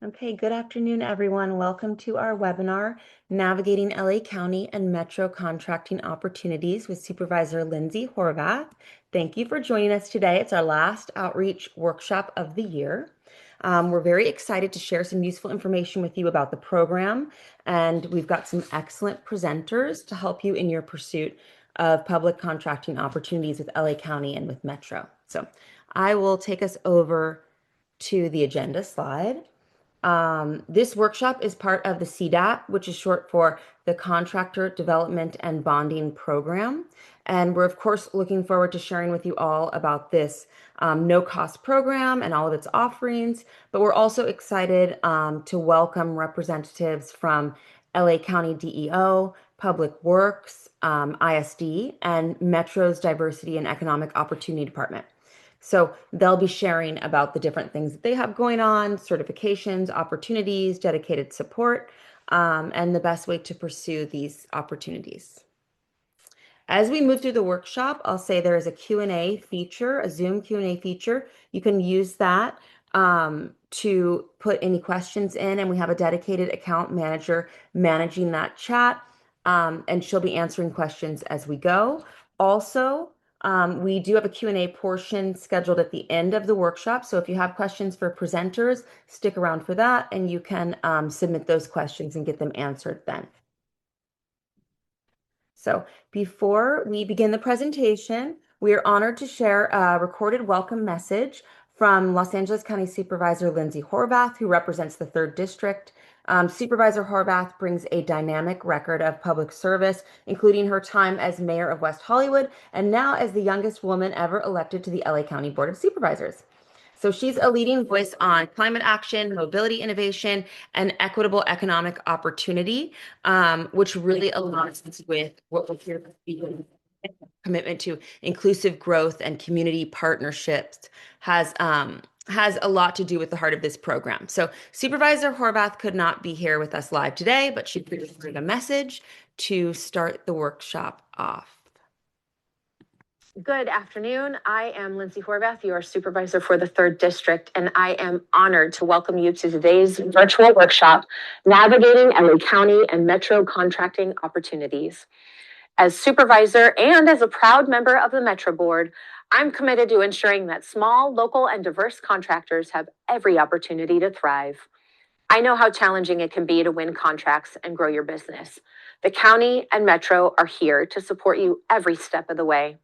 Okay, good afternoon, everyone. Welcome to our webinar, Navigating LA County and Metro Contracting Opportunities with Supervisor Lindsey Horvath. Thank you for joining us today. It's our last outreach workshop of the year. We're very excited to share some useful information with you about the program, and we've got some excellent presenters to help you in your pursuit of public contracting opportunities with LA County and with Metro. So I will take us over to the agenda slide. This workshop is part of the CDAP, which is short for the Contractor Development and Bonding Program. And we're, of course, looking forward to sharing with you all about this no-cost program and all of its offerings. But we're also excited to welcome representatives from LA County DEO, Public Works, ISD, and Metro's Diversity and Economic Opportunity Department. So they'll be sharing about the different things that they have going on, certifications, opportunities, dedicated support, and the best way to pursue these opportunities. As we move through the workshop, I'll say there is a Q&A feature, a Zoom Q&A feature. You can use that to put any questions in, and we have a dedicated account manager managing that chat, and she'll be answering questions as we go. Also, we do have a Q&A portion scheduled at the end of the workshop. So if you have questions for presenters, stick around for that and you can submit those questions and get them answered then. So before we begin the presentation, we are honored to share a recorded welcome message from Los Angeles County Supervisor Lindsey Horvath, who represents the 3rd District. Supervisor Horvath brings a dynamic record of public service, including her time as mayor of West Hollywood and now as the youngest woman ever elected to the LA County Board of Supervisors. So she's a leading voice on climate action, mobility innovation, and equitable economic opportunity, which really aligns with what we're here to be. Commitment to inclusive growth and community partnerships has a lot to do with the heart of this program. So Supervisor Horvath could not be here with us live today, but she prepared a message to start the workshop off. Good afternoon. I am Lindsey Horvath, your supervisor for the 3rd District, and I am honored to welcome you to today's virtual workshop, Navigating LA County and Metro Contracting Opportunities. As supervisor and as a proud member of the Metro Board, I'm committed to ensuring that small, local, and diverse contractors have every opportunity to thrive. I know how challenging it can be to win contracts and grow your business. The county and Metro are here to support you every step of the way.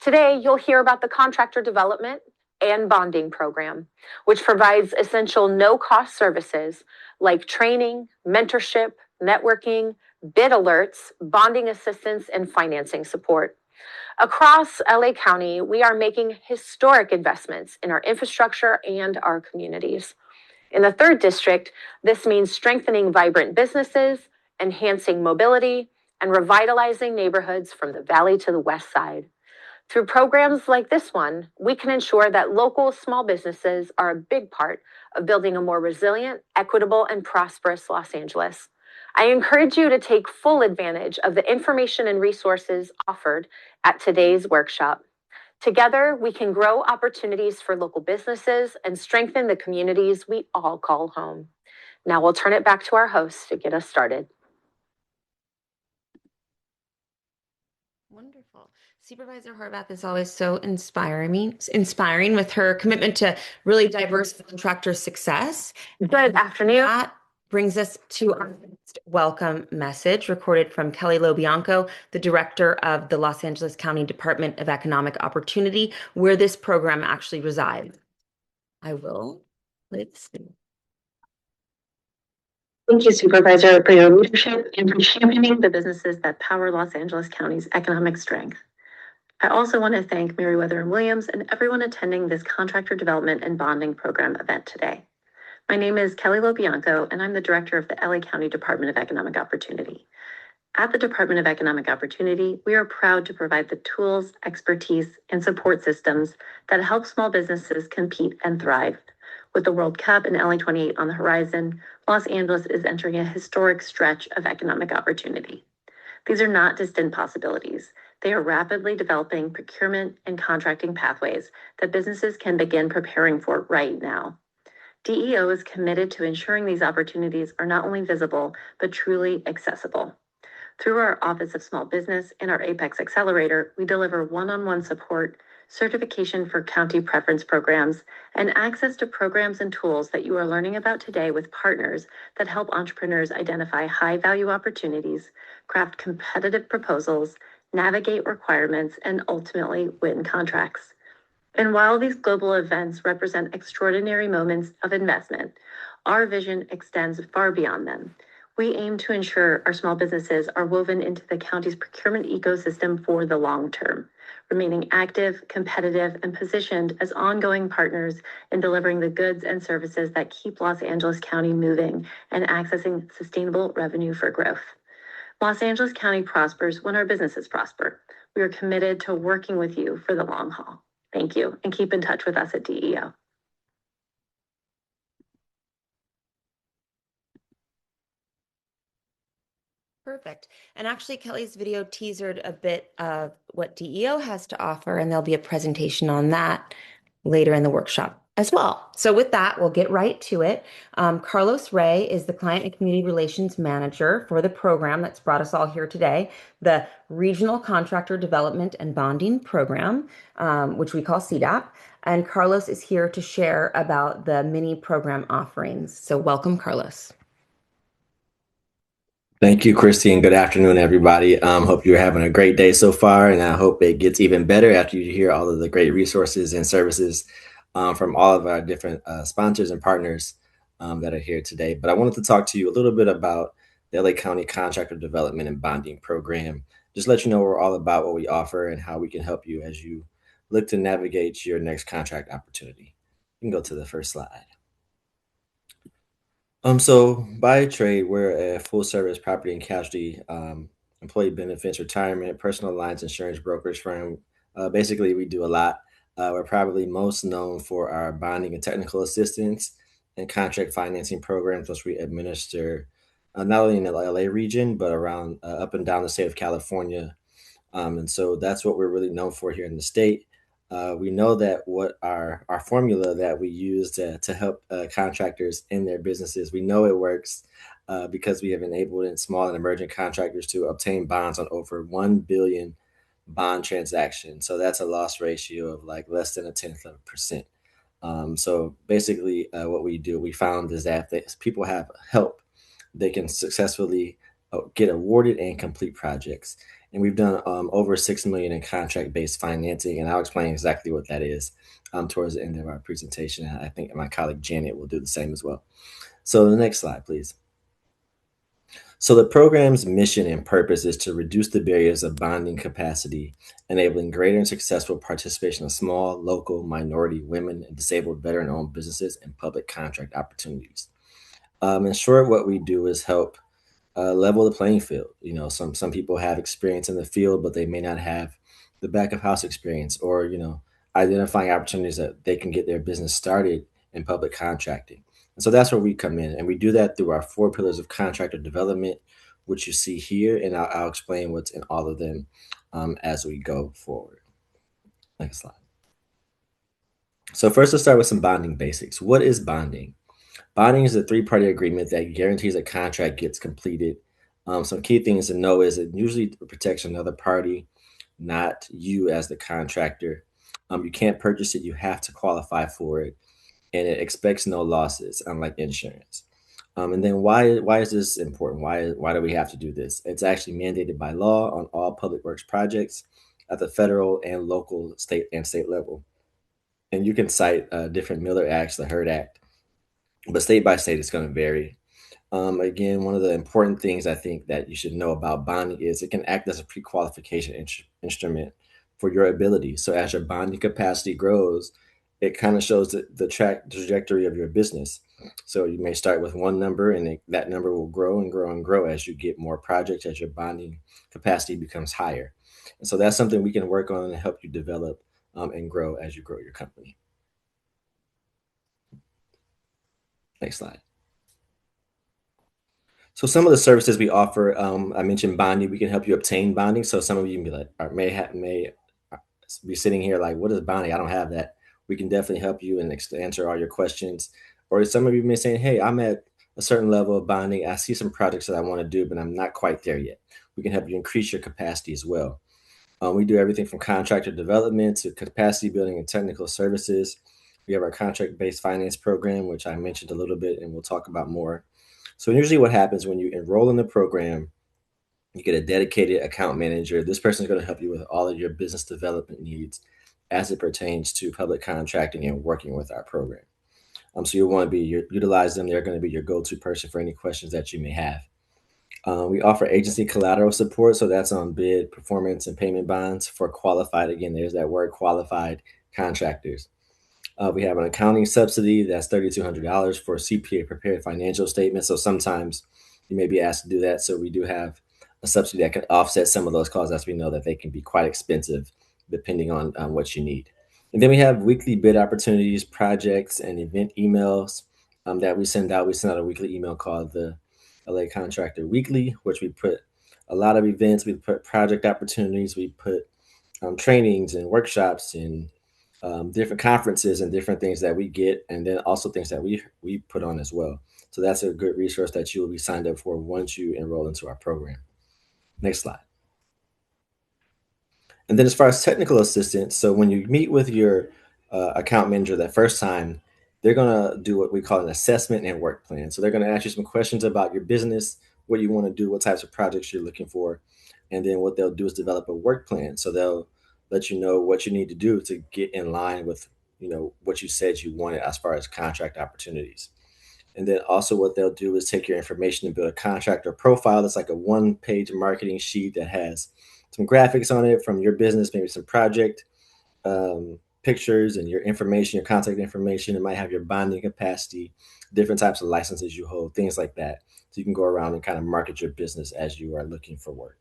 Today, you'll hear about the Contractor Development and Bonding Program, which provides essential no-cost services like training, mentorship, networking, bid alerts, bonding assistance, and financing support. Across LA County, we are making historic investments in our infrastructure and our communities. In the 3rd District, this means strengthening vibrant businesses, enhancing mobility, and revitalizing neighborhoods from the valley to the west side. Through programs like this one, we can ensure that local small businesses are a big part of building a more resilient, equitable, and prosperous Los Angeles. I encourage you to take full advantage of the information and resources offered at today's workshop. Together, we can grow opportunities for local businesses and strengthen the communities we all call home. Now we'll turn it back to our host to get us started. Wonderful. Supervisor Horvath is always so inspiring with her commitment to really diverse contractor success. Good afternoon. That brings us to our next welcome message recorded from Kelly Lobianco, the director of the Los Angeles County Department of Economic Opportunity, where this program actually resides. Let's see. Thank you, Supervisor, for your leadership and for championing the businesses that power Los Angeles County's economic strength. I also want to thank Meriwether and Williams and everyone attending this Contractor Development and Bonding Program event today. My name is Kelly Lobianco, and I'm the director of the LA County Department of Economic Opportunity. At the Department of Economic Opportunity, we are proud to provide the tools, expertise, and support systems that help small businesses compete and thrive. With the World Cup and LA 28 on the horizon, Los Angeles is entering a historic stretch of economic opportunity. These are not distant possibilities. They are rapidly developing procurement and contracting pathways that businesses can begin preparing for right now. DEO is committed to ensuring these opportunities are not only visible, but truly accessible. Through our Office of Small Business and our Apex Accelerator, we deliver one-on-one support, certification for county preference programs, and access to programs and tools that you are learning about today with partners that help entrepreneurs identify high-value opportunities, craft competitive proposals, navigate requirements, and ultimately win contracts. And while these global events represent extraordinary moments of investment, our vision extends far beyond them. We aim to ensure our small businesses are woven into the county's procurement ecosystem for the long term, remaining active, competitive, and positioned as ongoing partners in delivering the goods and services that keep Los Angeles County moving and accessing sustainable revenue for growth. Los Angeles County prospers when our businesses prosper. We are committed to working with you for the long haul. Thank you, and keep in touch with us at DEO. Perfect. And actually, Kelly's video teasered a bit of what DEO has to offer, and there'll be a presentation on that later in the workshop as well. So with that, we'll get right to it. Carlos Ray is the Client and Community Relations Manager for the program that's brought us all here today, the Regional Contractor Development and Bonding Program, which we call CDAP. And Carlos is here to share about the mini program offerings. So welcome, Carlos. Thank you, Christy, and good afternoon, everybody. Hope you're having a great day so far, and I hope it gets even better after you hear all of the great resources and services from all of our different sponsors and partners that are here today. But I wanted to talk to you a little bit about the LA County Contractor Development and Bonding Program. Just let you know we're all about what we offer and how we can help you as you look to navigate your next contract opportunity. You can go to the first slide. So by trade, we're a full service property and casualty, employee benefits, retirement, personal lines, insurance brokerage firm. Basically, we do a lot. We're probably most known for our bonding and technical assistance and contract financing programs, which we administer not only in the LA region, but around up and down the state of California. And so that's what we're really known for here in the state. We know that what our formula that we use to help contractors in their businesses, we know it works because we have enabled small and emerging contractors to obtain bonds on over 1 billion bond transactions. So that's a loss ratio of like less than 0.1%. So basically, what we do, we found is that people have help, they can successfully get awarded and complete projects. And we've done over 6 million in contract-based financing, and I'll explain exactly what that is towards the end of our presentation. And I think my colleague Janet will do the same as well. So the next slide, please. So the program's mission and purpose is to reduce the barriers of bonding capacity, enabling greater and successful participation of small, local, minority, women, and disabled veteran-owned businesses and public contract opportunities. In short, what we do is help level the playing field. You know, some people have experience in the field, but they may not have the back of house experience, or identifying opportunities that they can get their business started in public contracting. And so that's where we come in, and we do that through our 4 pillars of contractor development, which you see here, and I'll explain what's in all of them as we go forward. Next slide. So first, let's start with some bonding basics. What is bonding? Bonding is a 3-party agreement that guarantees a contract gets completed. Some key things to know is it usually protects another party, not you as the contractor. You can't purchase it, you have to qualify for it, and it expects no losses, unlike insurance. And then why is this important? Why do we have to do this? It's actually mandated by law on all public works projects at the federal and local, state level. And you can cite different Miller Acts, the Hurd Act, but state by state, it's going to vary. Again, one of the important things I think that you should know about bonding is it can act as a pre-qualification instrument for your ability. So as your bonding capacity grows, it kind of shows the trajectory of your business. So you may start with one number, and that number will grow and grow and grow as you get more projects, as your bonding capacity becomes higher. And so that's something we can work on and help you develop and grow as you grow your company. Next slide. So some of the services we offer, I mentioned bonding. We can help you obtain bonding. So some of you may be sitting here like, what is bonding? I don't have that. We can definitely help you and answer all your questions. Or some of you may say, hey, I'm at a certain level of bonding. I see some projects that I want to do, but I'm not quite there yet. We can help you increase your capacity as well. We do everything from contractor development to capacity building and technical services. We have our contract-based finance program, which I mentioned a little bit, and we'll talk about more. So usually what happens when you enroll in the program, you get a dedicated account manager. This person is going to help you with all of your business development needs as it pertains to public contracting and working with our program. So you'll want to utilize them. They're going to be your go-to person for any questions that you may have. We offer agency collateral support, so that's on bid, performance, and payment bonds for qualified. Again, there's that word qualified contractors. We have an accounting subsidy that's $3,200 for CPA prepared financial statements. So sometimes you may be asked to do that. So we do have a subsidy that can offset some of those costs, as we know that they can be quite expensive depending on what you need. And then we have weekly bid opportunities, projects, and event emails that we send out. We send out a weekly email called the LA Contractor Weekly, which we put a lot of events. We put project opportunities. We put trainings and workshops and different conferences and different things that we get, and then also things that we put on as well. So that's a good resource that you will be signed up for once you enroll into our program. Next slide. And then as far as technical assistance, so when you meet with your account manager that first time, they're going to do what we call an assessment and work plan. So they're going to ask you some questions about your business, what you want to do, what types of projects you're looking for. And then what they'll do is develop a work plan. So they'll let you know what you need to do to get in line with, what you said you wanted as far as contract opportunities. And then also what they'll do is take your information and build a contractor profile. That's like a one-page marketing sheet that has some graphics on it from your business, maybe some project pictures and your information, your contact information. It might have your bonding capacity, different types of licenses you hold, things like that. So you can go around and kind of market your business as you are looking for work.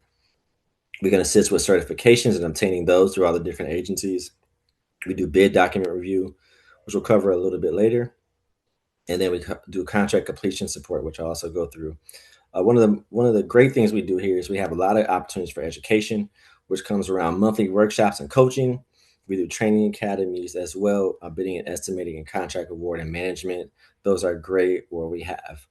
We can assist with certifications and obtaining those through all the different agencies. We do bid document review, which we'll cover a little bit later. And then we do contract completion support, which I'll also go through. One of the great things we do here is we have a lot of opportunities for education, which comes around monthly workshops and coaching. We do training academies as well, bidding and estimating and contract award and management. Those are great where we have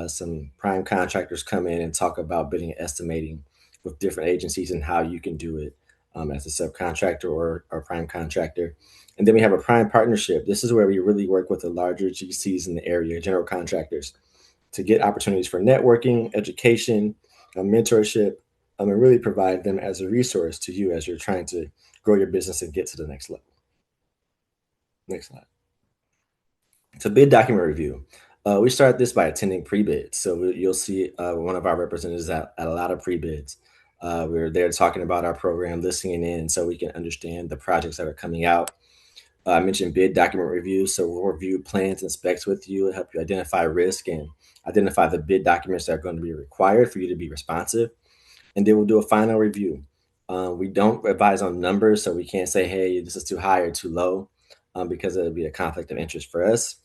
some prime contractors come in and talk about bidding and estimating with different agencies and how you can do it as a subcontractor or prime contractor. And then we have a prime partnership. This is where we really work with the larger GCs in the area, general contractors, to get opportunities for networking, education, mentorship, and really provide them as a resource to you as you're trying to grow your business and get to the next level. Next slide. So bid document review. We start this by attending pre-bids. So you'll see one of our representatives at a lot of pre-bids. We're there talking about our program, listening in so we can understand the projects that are coming out. I mentioned bid document review. So we'll review plans and specs with you, help you identify risk and identify the bid documents that are going to be required for you to be responsive. And then we'll do a final review. We don't advise on numbers, so we can't say, hey, this is too high or too low, because it would be a conflict of interest for us.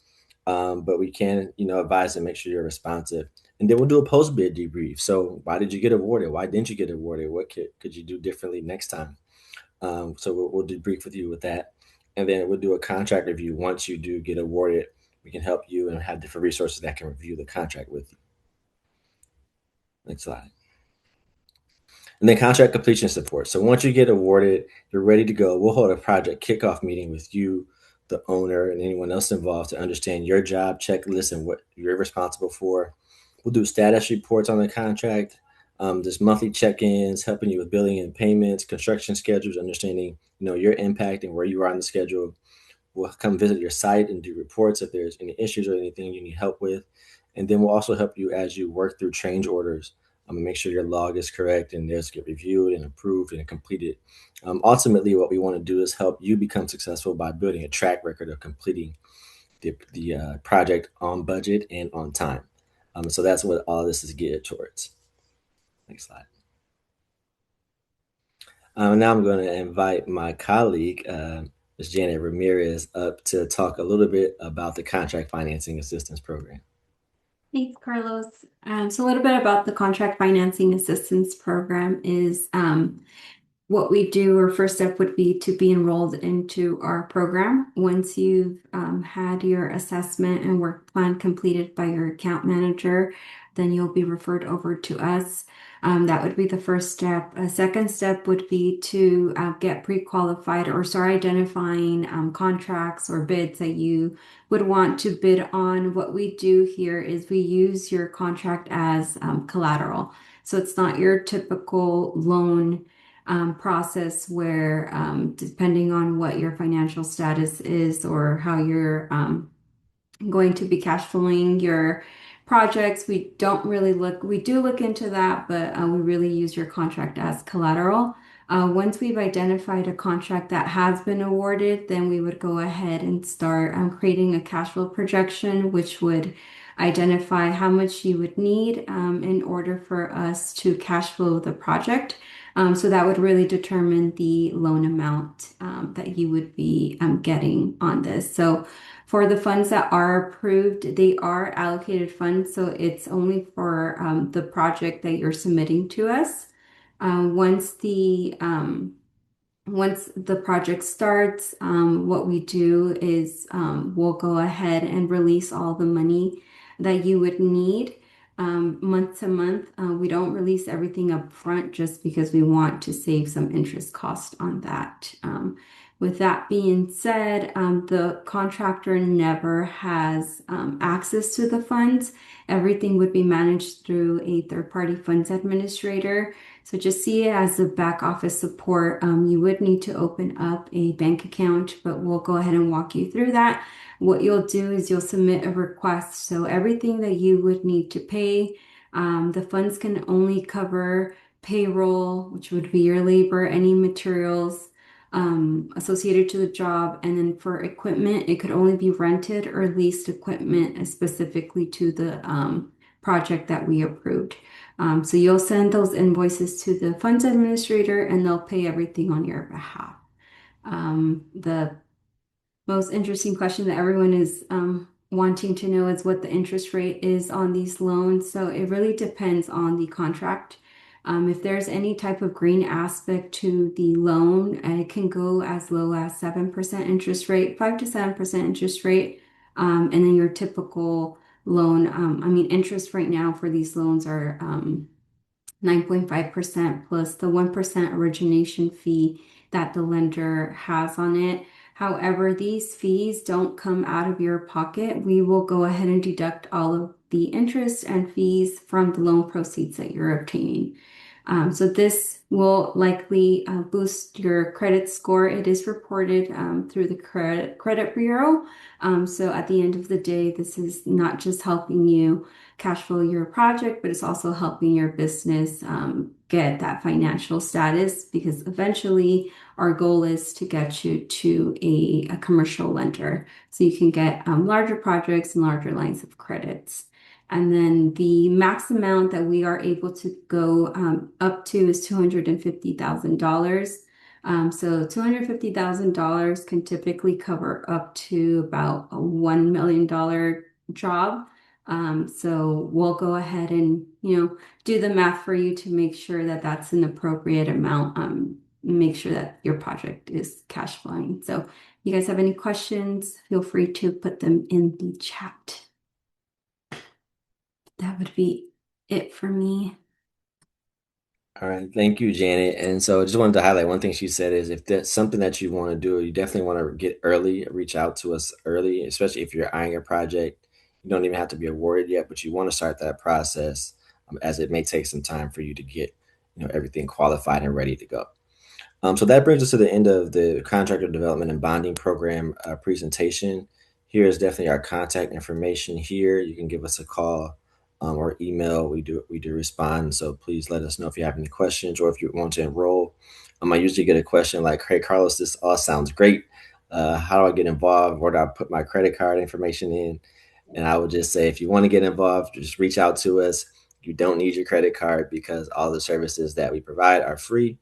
But we can, advise and make sure you're responsive. And then we'll do a post-bid debrief. So why did you get awarded? Why didn't you get awarded? What could you do differently next time? So we'll debrief with you with that. And then we'll do a contract review. Once you do get awarded, we can help you and have different resources that can review the contract with you. Next slide. And then contract completion support. So once you get awarded, you're ready to go. We'll hold a project kickoff meeting with you, the owner, and anyone else involved to understand your job checklist and what you're responsible for. We'll do status reports on the contract, just monthly check-ins, helping you with billing and payments, construction schedules, understanding your impact and where you are on the schedule. We'll come visit your site and do reports if there's any issues or anything you need help with. And then we'll also help you as you work through change orders. And make sure your log is correct and those get reviewed and approved and completed. Ultimately, what we want to do is help you become successful by building a track record of completing the project on budget and on time. So that's what all this is geared towards. Next slide. Now I'm going to invite my colleague, Ms. Janet Ramirez, up to talk a little bit about the Contract Financing Assistance Program. Thanks, Carlos. So a little bit about the Contract Financing Assistance Program is what we do, our first step would be to be enrolled into our program. Once you've had your assessment and work plan completed by your account manager, then you'll be referred over to us. That would be the first step. A second step would be to get pre-qualified or start identifying contracts or bids that you would want to bid on. What we do here is we use your contract as collateral. So it's not your typical loan process where, depending on what your financial status is or how you're going to be cash flowing your projects, we don't really look, we do look into that, but we really use your contract as collateral. Once we've identified a contract that has been awarded, then we would go ahead and start creating a cash flow projection, which would identify how much you would need in order for us to cash flow the project. So that would really determine the loan amount that you would be getting on this. So for the funds that are approved, they are allocated funds, so it's only for the project that you're submitting to us. Once the project starts, what we do is we'll go ahead and release all the money that you would need month to month. We don't release everything up front just because we want to save some interest cost on that. With that being said, the contractor never has access to the funds. Everything would be managed through a third-party funds administrator. So just see it as a back office support. You would need to open up a bank account, but we'll go ahead and walk you through that. What you'll do is you'll submit a request. So everything that you would need to pay, the funds can only cover payroll, which would be your labor, any materials associated to the job. And then for equipment, it could only be rented or leased equipment specifically to the project that we approved. So you'll send those invoices to the funds administrator and they'll pay everything on your behalf. The most interesting question that everyone is wanting to know is what the interest rate is on these loans. So it really depends on the contract. If there's any type of green aspect to the loan, it can go as low as 7% interest rate, 5 to 7% interest rate. And then your typical loan, interest right now for these loans are 9.5% plus the 1% origination fee that the lender has on it. However, these fees don't come out of your pocket. We will go ahead and deduct all of the interest and fees from the loan proceeds that you're obtaining. So this will likely boost your credit score. It is reported through the credit bureau. So at the end of the day, this is not just helping you cash flow your project, but it's also helping your business get that financial status, because eventually our goal is to get you to a commercial lender so you can get larger projects and larger lines of credits. And then the max amount that we are able to go up to is $250,000. So $250,000 can typically cover up to about a $1 million job. So we'll go ahead and, do the math for you to make sure that that's an appropriate amount. Make sure that your project is cash flowing. So if you guys have any questions, feel free to put them in the chat. That would be it for me. All right, thank you, Janet. And so I just wanted to highlight one thing she said is if that's something that you want to do, you definitely want to get early, reach out to us early, especially if you're eyeing a project. You don't even have to be awarded yet, but you want to start that process as it may take some time for you to get, everything qualified and ready to go. So that brings us to the end of the contractor development and bonding program presentation. Here is definitely our contact information here. You can give us a call or email. We do respond. So please let us know if you have any questions or if you want to enroll. I usually get a question like, "Hey, Carlos, this all sounds great. How do I get involved? Where do I put my credit card information in?" And I would just say, if you want to get involved, just reach out to us. You don't need your credit card because all the services that we provide are free.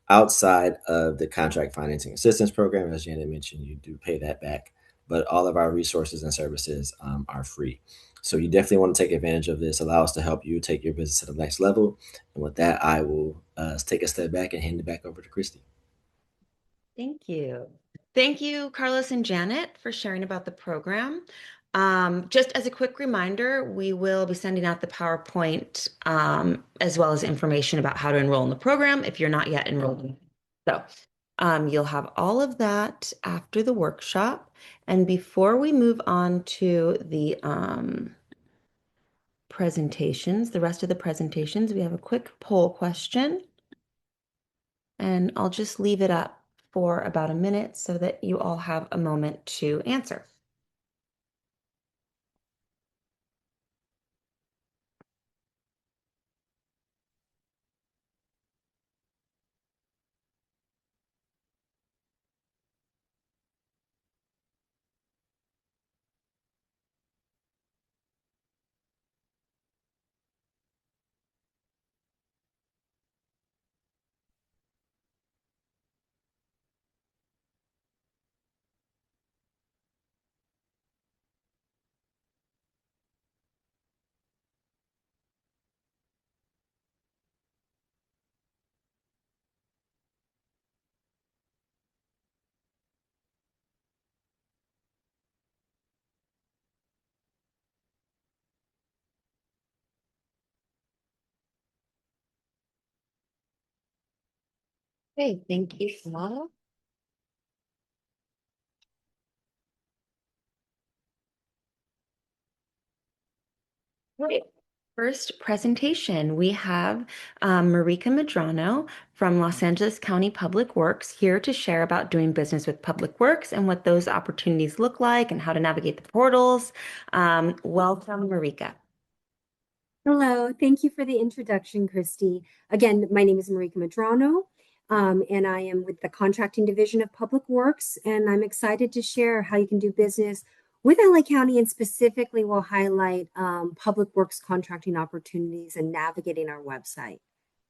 Outside of the contract financing assistance program, as Janet mentioned, you do pay that back, but all of our resources and services are free. So you definitely want to take advantage of this. Allow us to help you take your business to the next level. And with that, I will take a step back and hand it back over to Christy. Thank you. Thank you, Carlos and Janet, for sharing about the program. Just as a quick reminder, we will be sending out the PowerPoint as well as information about how to enroll in the program if you're not yet enrolled. So you'll have all of that after the workshop. And before we move on to the presentations, the rest of the presentations, we have a quick poll question. And I'll just leave it up for about a minute so that you all have a moment to answer. Okay, thank you, Paula. Great. First presentation, we have Marika Medrano from Los Angeles County Public Works here to share about doing business with Public Works and what those opportunities look like and how to navigate the portals. Welcome, Marika. Hello, thank you for the introduction, Christy. Again, my name is Marika Medrano, and I am with the Contracting Division of Public Works, and I'm excited to share how you can do business with LA County, and specifically will highlight Public Works contracting opportunities and navigating our website.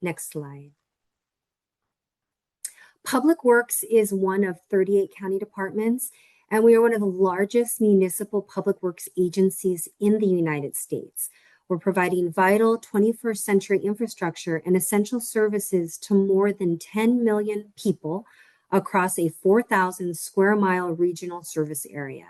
Next slide. Public Works is one of 38 county departments, and we are one of the largest municipal public works agencies in the United States. We're providing vital 21st century infrastructure and essential services to more than 10 million people across a 4,000 square mile regional service area.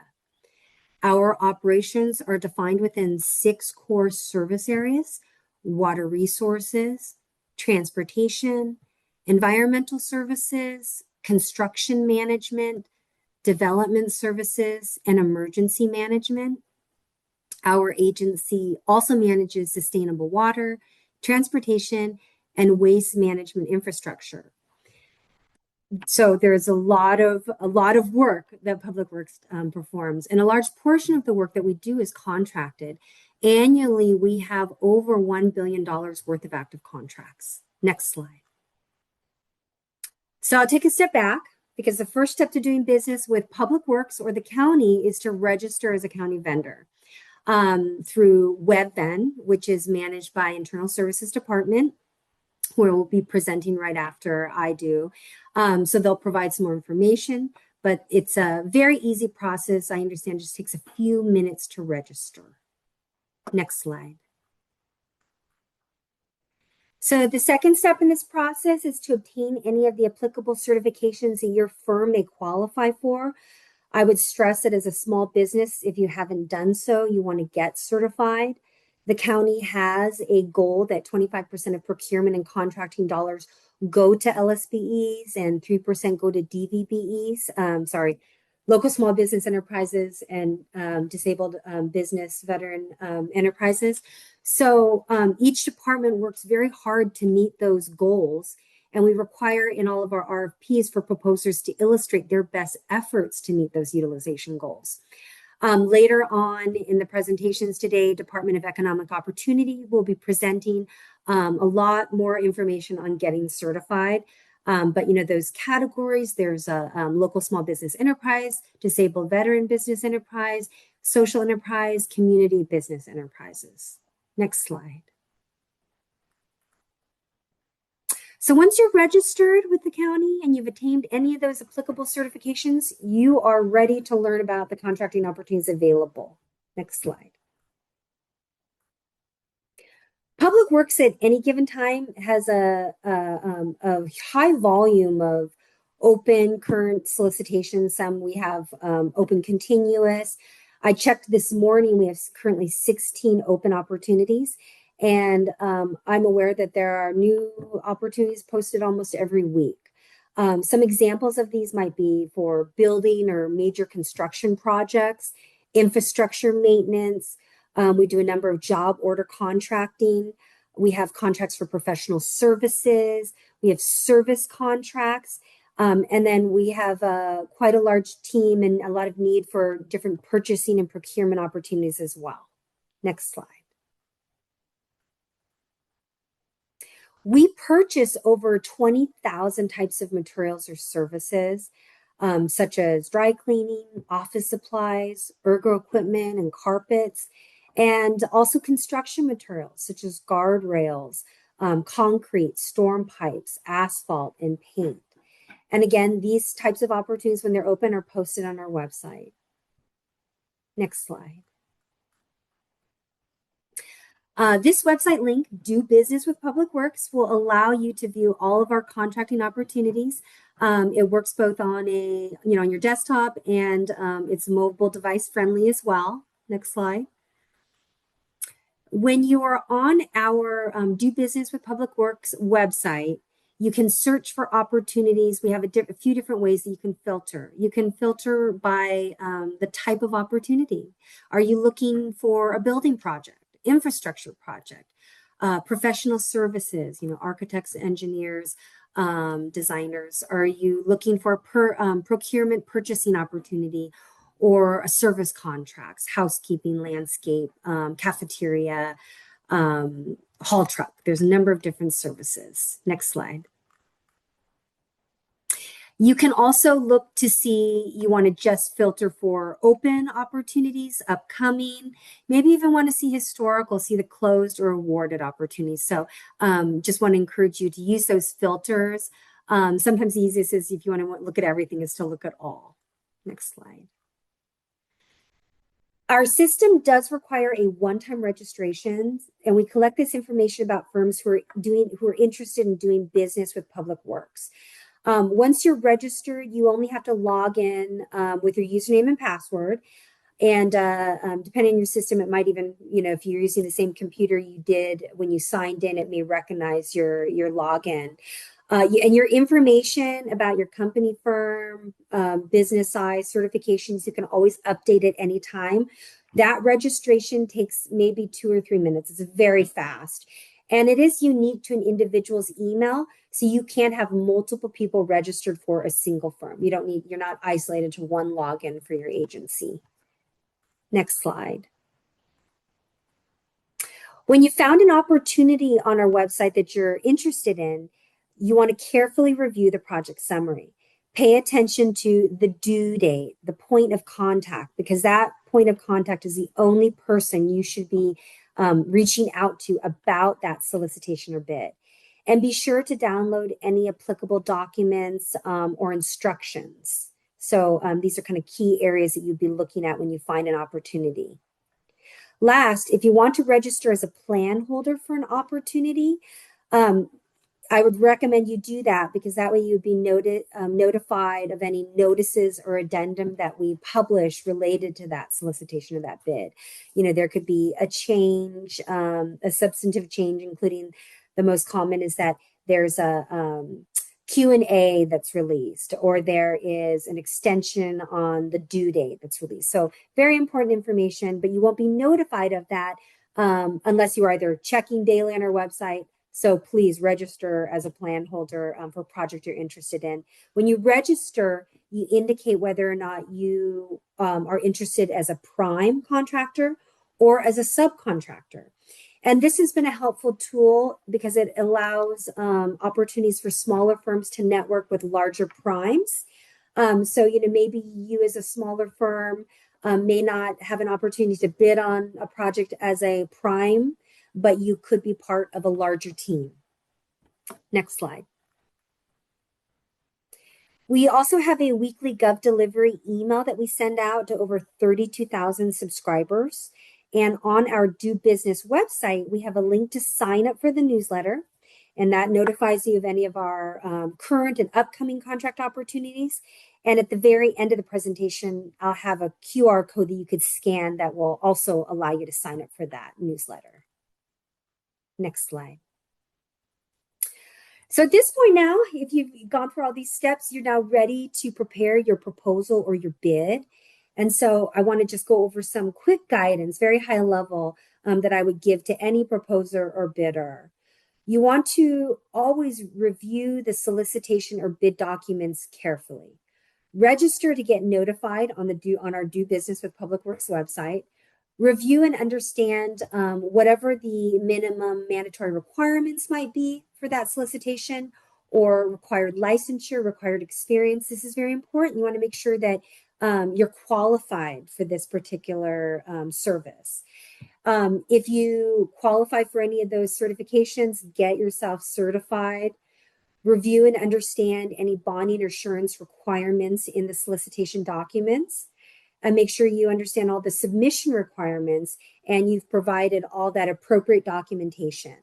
Our operations are defined within 6 core service areas: water resources, transportation, environmental services, construction management, development services, and emergency management. Our agency also manages sustainable water, transportation, and waste management infrastructure. So there's a lot of work that Public Works performs, and a large portion of the work that we do is contracted. Annually, we have over $1 billion worth of active contracts. Next slide. So I'll take a step back, because the first step to doing business with Public Works or the county is to register as a county vendor through WebVen, which is managed by Internal Services Department, where we'll be presenting right after I do. So they'll provide some more information, but it's a very easy process. I understand it just takes a few minutes to register. Next slide. So the second step in this process is to obtain any of the applicable certifications that your firm may qualify for. I would stress that as a small business, if you haven't done so, you want to get certified. The county has a goal that 25% of procurement and contracting dollars go to LSBEs and 3% go to DVBEs, local small business enterprises and disabled business veteran enterprises. So each department works very hard to meet those goals. And we require in all of our RFPs for proposers to illustrate their best efforts to meet those utilization goals. Later on in the presentations today, Department of Economic Opportunity will be presenting a lot more information on getting certified. But those categories, there's a local small business enterprise, disabled veteran business enterprise, social enterprise, community business enterprises. Next slide. So once you're registered with the county and you've attained any of those applicable certifications, you are ready to learn about the contracting opportunities available. Next slide. Public Works at any given time has a high volume of open current solicitations. Some we have open continuous. I checked this morning, we have currently 16 open opportunities. And I'm aware that there are new opportunities posted almost every week. Some examples of these might be for building or major construction projects, infrastructure maintenance. We do a number of job order contracting. We have contracts for professional services. We have service contracts. And then we have quite a large team and a lot of need for different purchasing and procurement opportunities as well. Next slide. We purchase over 20,000 types of materials or services, such as dry cleaning, office supplies, ergo equipment, and carpets, and also construction materials, such as guardrails, concrete, storm pipes, asphalt, and paint. And again, these types of opportunities, when they're open, are posted on our website. Next slide. This website link, Do Business with Public Works, will allow you to view all of our contracting opportunities. It works both on on your desktop, and it's mobile device friendly as well. Next slide. When you are on our Do Business with Public Works website, you can search for opportunities. We have a few different ways that you can filter. You can filter by the type of opportunity. Are you looking for a building project, infrastructure project, professional services, architects, engineers, designers? Are you looking for procurement purchasing opportunity or a service contracts, housekeeping, landscape, cafeteria, haul truck? There's a number of different services. Next slide. You can also look to see, you want to just filter for open opportunities, upcoming, maybe even want to see historical, see the closed or awarded opportunities. So just want to encourage you to use those filters. Sometimes the easiest is, if you want to look at everything, is to look at all. Next slide. Our system does require a one-time registration, and we collect this information about firms who are interested in doing business with Public Works. Once you're registered, you only have to log in with your username and password. And depending on your system, it might even, if you're using the same computer you did when you signed in, it may recognize your login. And your information about your company, firm, business size, certifications, you can always update at any time. That registration takes maybe 2 or 3 minutes. It's very fast. And it is unique to an individual's email, so you can't have multiple people registered for a single firm. You're not isolated to one login for your agency. Next slide. When you found an opportunity on our website that you're interested in, you want to carefully review the project summary. Pay attention to the due date, the point of contact, because that point of contact is the only person you should be reaching out to about that solicitation or bid. And be sure to download any applicable documents or instructions. So these are kind of key areas that you'd be looking at when you find an opportunity. Last, if you want to register as a plan holder for an opportunity, I would recommend you do that, because that way you'd be notified of any notices or addendum that we publish related to that solicitation or that bid. There could be a change, a substantive change, including the most common is that there's a Q&A that's released, or there is an extension on the due date that's released. So very important information, but you won't be notified of that unless you are either checking daily on our website. So please register as a plan holder for a project you're interested in. When you register, you indicate whether or not you are interested as a prime contractor or as a subcontractor. And this has been a helpful tool because it allows opportunities for smaller firms to network with larger primes. So, maybe you as a smaller firm may not have an opportunity to bid on a project as a prime, but you could be part of a larger team. Next slide. We also have a weekly Gov Delivery email that we send out to over 32,000 subscribers. And on our Do Business website, we have a link to sign up for the newsletter, and that notifies you of any of our current and upcoming contract opportunities. And at the very end of the presentation, I'll have a QR code that you could scan that will also allow you to sign up for that newsletter. Next slide. So at this point now, if you've gone through all these steps, you're now ready to prepare your proposal or your bid. And so I want to just go over some quick guidance, very high level, that I would give to any proposer or bidder. You want to always review the solicitation or bid documents carefully. Register to get notified on our Do Business with Public Works website. Review and understand whatever the minimum mandatory requirements might be for that solicitation, or required licensure, required experience. This is very important. You want to make sure that you're qualified for this particular service. If you qualify for any of those certifications, get yourself certified. Review and understand any bonding or assurance requirements in the solicitation documents, and make sure you understand all the submission requirements and you've provided all that appropriate documentation.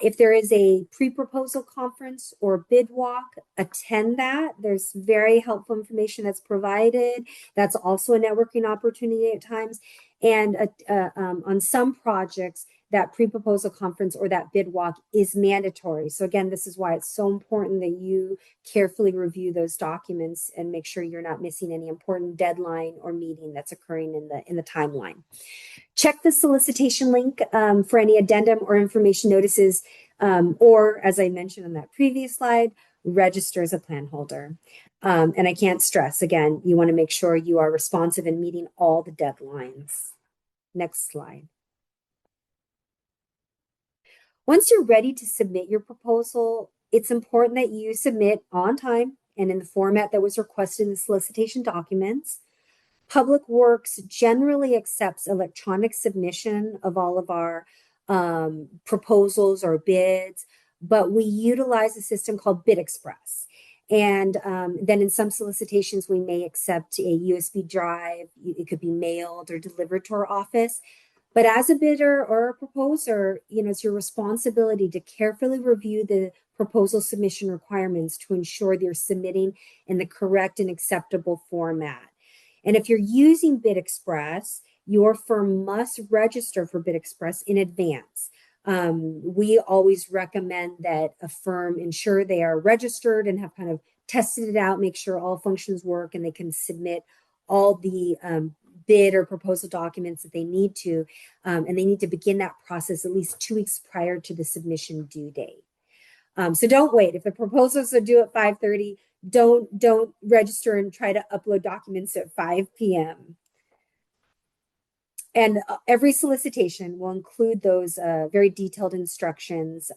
If there is a pre-proposal conference or bid walk, attend that. There's very helpful information that's provided. That's also a networking opportunity at times. And on some projects, that pre-proposal conference or that bid walk is mandatory. So again, this is why it's so important that you carefully review those documents and make sure you're not missing any important deadline or meeting that's occurring in the timeline. Check the solicitation link for any addendum or information notices, or as I mentioned on that previous slide, register as a plan holder. And I can't stress, again, you want to make sure you are responsive and meeting all the deadlines. Next slide. Once you're ready to submit your proposal, it's important that you submit on time and in the format that was requested in the solicitation documents. Public Works generally accepts electronic submission of all of our proposals or bids, but we utilize a system called Bid Express. And then in some solicitations, we may accept a USB drive. It could be mailed or delivered to our office. But as a bidder or a proposer, it's your responsibility to carefully review the proposal submission requirements to ensure that you're submitting in the correct and acceptable format. And if you're using Bid Express, your firm must register for Bid Express in advance. We always recommend that a firm ensure they are registered and have kind of tested it out, make sure all functions work, and they can submit all the bid or proposal documents that they need to, and they need to begin that process at least 2 weeks prior to the submission due date. So don't wait. If the proposals are due at 5:30, don't register and try to upload documents at 5 p.m. And every solicitation will include those very detailed instructions.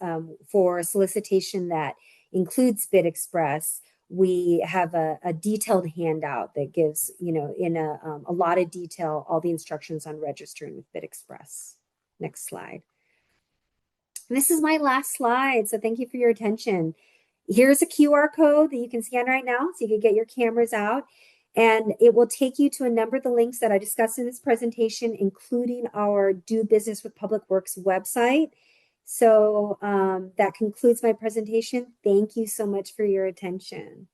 For a solicitation that includes Bid Express, we have a detailed handout that gives, in a lot of detail, all the instructions on registering with Bid Express. Next slide. And this is my last slide, so thank you for your attention. Here's a QR code that you can scan right now, so you can get your cameras out, and it will take you to a number of the links that I discussed in this presentation, including our Do Business with Public Works website. So that concludes my presentation. Thank you so much for your attention.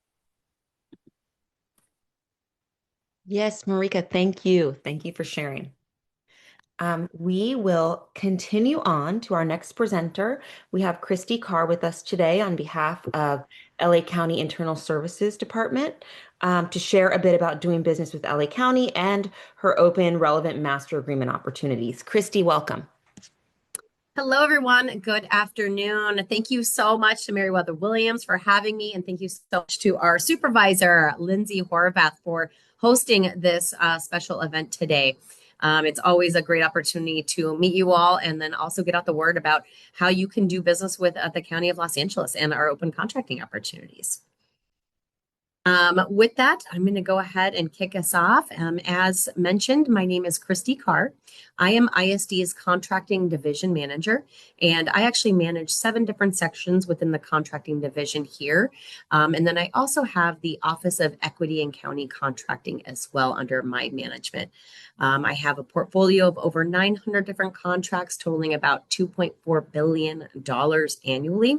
Yes, Marika, thank you. Thank you for sharing. We will continue on to our next presenter. We have Christy Carr with us today on behalf of LA County Internal Services Department to share a bit about doing business with LA County and her open relevant master agreement opportunities. Christy, welcome. Hello, everyone. Good afternoon. Thank you so much to Meriwether Williams for having me, and thank you so much to our supervisor, Lindsey Horvath, for hosting this special event today. It's always a great opportunity to meet you all and then also get out the word about how you can do business with the County of Los Angeles and our open contracting opportunities. With that, I'm going to go ahead and kick us off. As mentioned, my name is Christy Carr. I am ISD's Contracting Division Manager, and I actually manage 7 different sections within the Contracting Division here. And then I also have the Office of Equity and County Contracting as well under my management. I have a portfolio of over 900 different contracts totaling about $2.4 billion annually.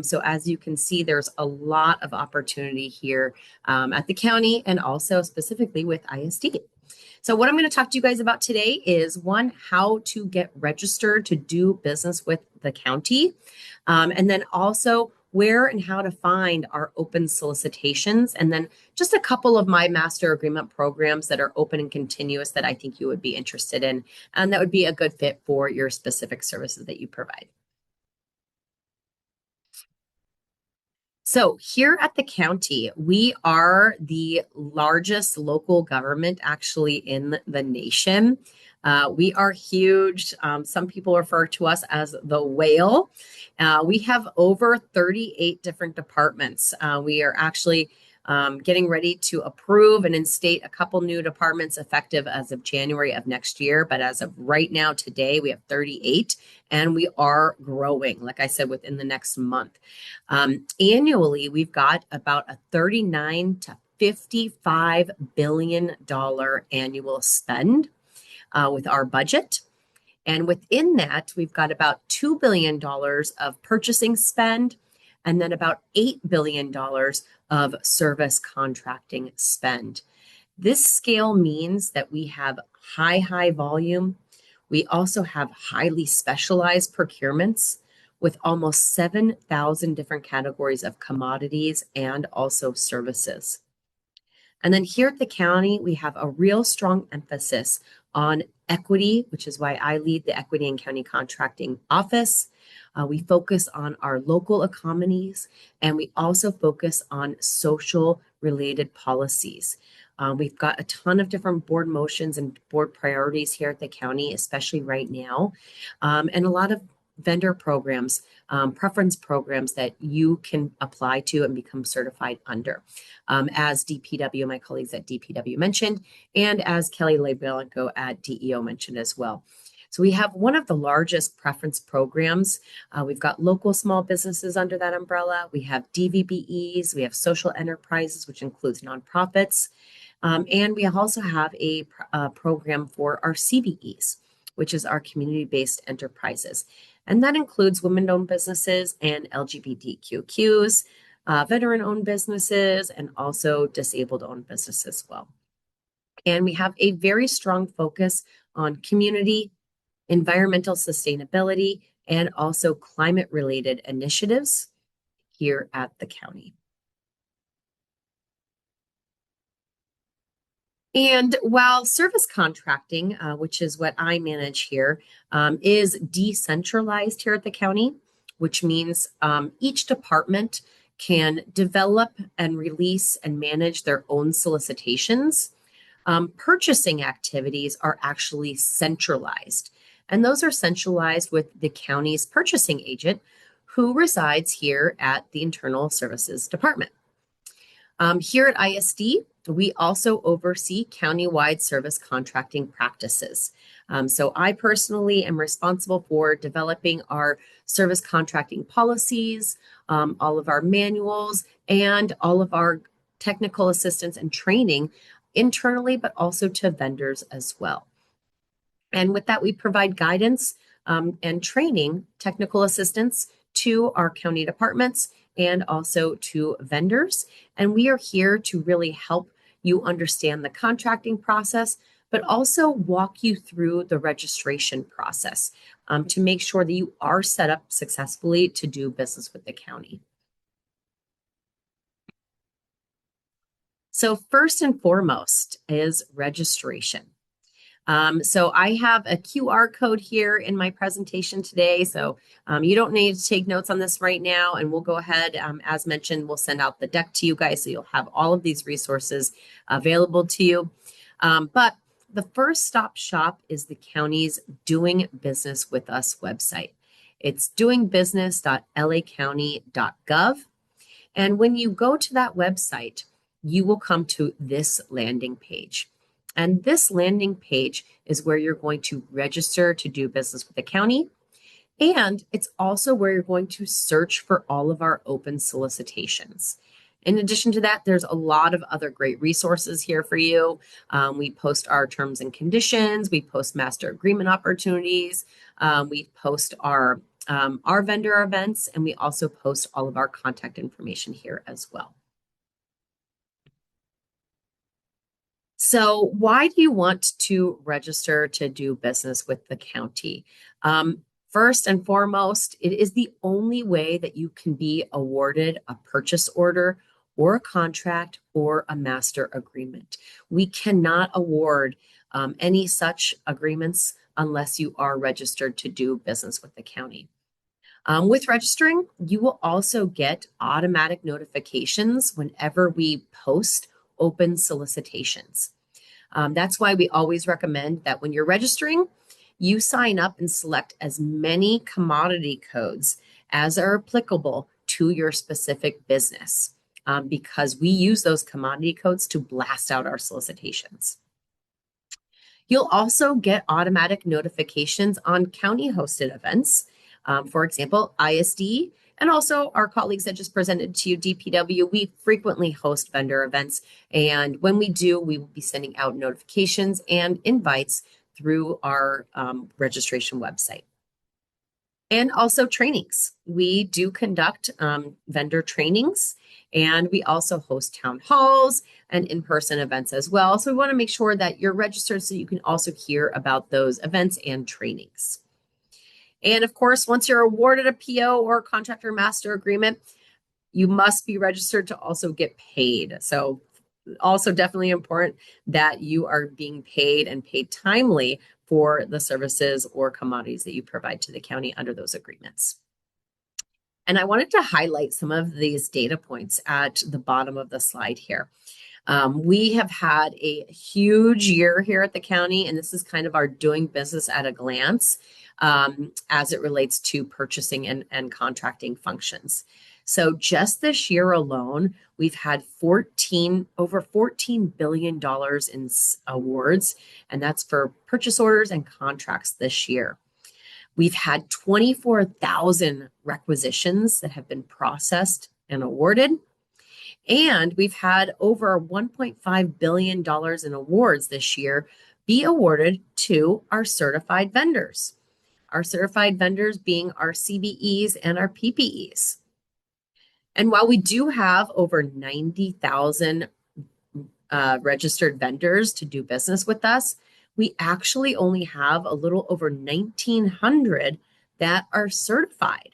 So as you can see, there's a lot of opportunity here at the county and also specifically with ISD. So what I'm going to talk to you guys about today is one, how to get registered to do business with the county, and then also where and how to find our open solicitations, and then just a couple of my master agreement programs that are open and continuous that I think you would be interested in, and that would be a good fit for your specific services that you provide. So here at the county, we are the largest local government actually in the nation. We are huge. Some people refer to us as the whale. We have over 38 different departments. We are actually getting ready to approve and instate a couple new departments effective as of January of next year. But as of right now, today, we have 38 and we are growing, like I said, within the next month. Annually, we've got about a $39 to $55 billion annual spend with our budget. And within that, we've got about $2 billion of purchasing spend and then about $8 billion of service contracting spend. This scale means that we have high volume. We also have highly specialized procurements with almost 7,000 different categories of commodities and also services. And then here at the county, we have a real strong emphasis on equity, which is why I lead the Equity and County Contracting Office. We focus on our local economies, and we also focus on social related policies. We've got a ton of different board motions and board priorities here at the county, especially right now, and a lot of vendor programs, preference programs that you can apply to and become certified under. As DPW, my colleagues at DPW mentioned, and as Kelly Lebelenko at DEO mentioned as well. So we have one of the largest preference programs. We've got local small businesses under that umbrella. We have DVBEs, we have social enterprises, which includes nonprofits. And we also have a program for our CBEs, which is our community-based enterprises. And that includes women-owned businesses and LGBTQs, veteran-owned businesses, and also disabled-owned businesses as well. And we have a very strong focus on community, environmental sustainability, and also climate-related initiatives here at the county. And while service contracting, which is what I manage here, is decentralized here at the county, which means each department can develop and release and manage their own solicitations. Purchasing activities are actually centralized, and those are centralized with the county's purchasing agent who resides here at the Internal Services Department. Here at ISD, we also oversee countywide service contracting practices. So I personally am responsible for developing our service contracting policies, all of our manuals, and all of our technical assistance and training internally, but also to vendors as well. And with that, we provide guidance and training, technical assistance to our county departments and also to vendors. And we are here to really help you understand the contracting process, but also walk you through the registration process to make sure that you are set up successfully to do business with the county. So first and foremost is registration. So I have a QR code here in my presentation today. So you don't need to take notes on this right now, and we'll go ahead. As mentioned, we'll send out the deck to you guys so you'll have all of these resources available to you. But the first stop shop is the county's Doing Business with Us website. It's doingbusiness.lacounty.gov. And when you go to that website, you will come to this landing page. And this landing page is where you're going to register to do business with the county. And it's also where you're going to search for all of our open solicitations. In addition to that, there's a lot of other great resources here for you. We post our terms and conditions, we post master agreement opportunities, we post our vendor events, and we also post all of our contact information here as well. So why do you want to register to do business with the county? First and foremost, it is the only way that you can be awarded a purchase order or a contract or a master agreement. We cannot award any such agreements unless you are registered to do business with the county. With registering, you will also get automatic notifications whenever we post open solicitations. That's why we always recommend that when you're registering, you sign up and select as many commodity codes as are applicable to your specific business, because we use those commodity codes to blast out our solicitations. You'll also get automatic notifications on county-hosted events. For example, ISD, and also our colleagues that just presented to you, DPW, we frequently host vendor events. And when we do, we will be sending out notifications and invites through our registration website. And also trainings. We do conduct vendor trainings, and we also host town halls and in-person events as well. So we want to make sure that you're registered so you can also hear about those events and trainings. And of course, once you're awarded a PO or contractor master agreement, you must be registered to also get paid. So also definitely important that you are being paid and paid timely for the services or commodities that you provide to the county under those agreements. And I wanted to highlight some of these data points at the bottom of the slide here. We have had a huge year here at the county, and this is kind of our doing business at a glance as it relates to purchasing and contracting functions. So just this year alone, we've had over $14 billion in awards, and that's for purchase orders and contracts this year. We've had 24,000 requisitions that have been processed and awarded. And we've had over $1.5 billion in awards this year be awarded to our certified vendors. Our certified vendors being our CBEs and our PPEs. And while we do have over 90,000 registered vendors to do business with us, we actually only have a little over 1,900 that are certified.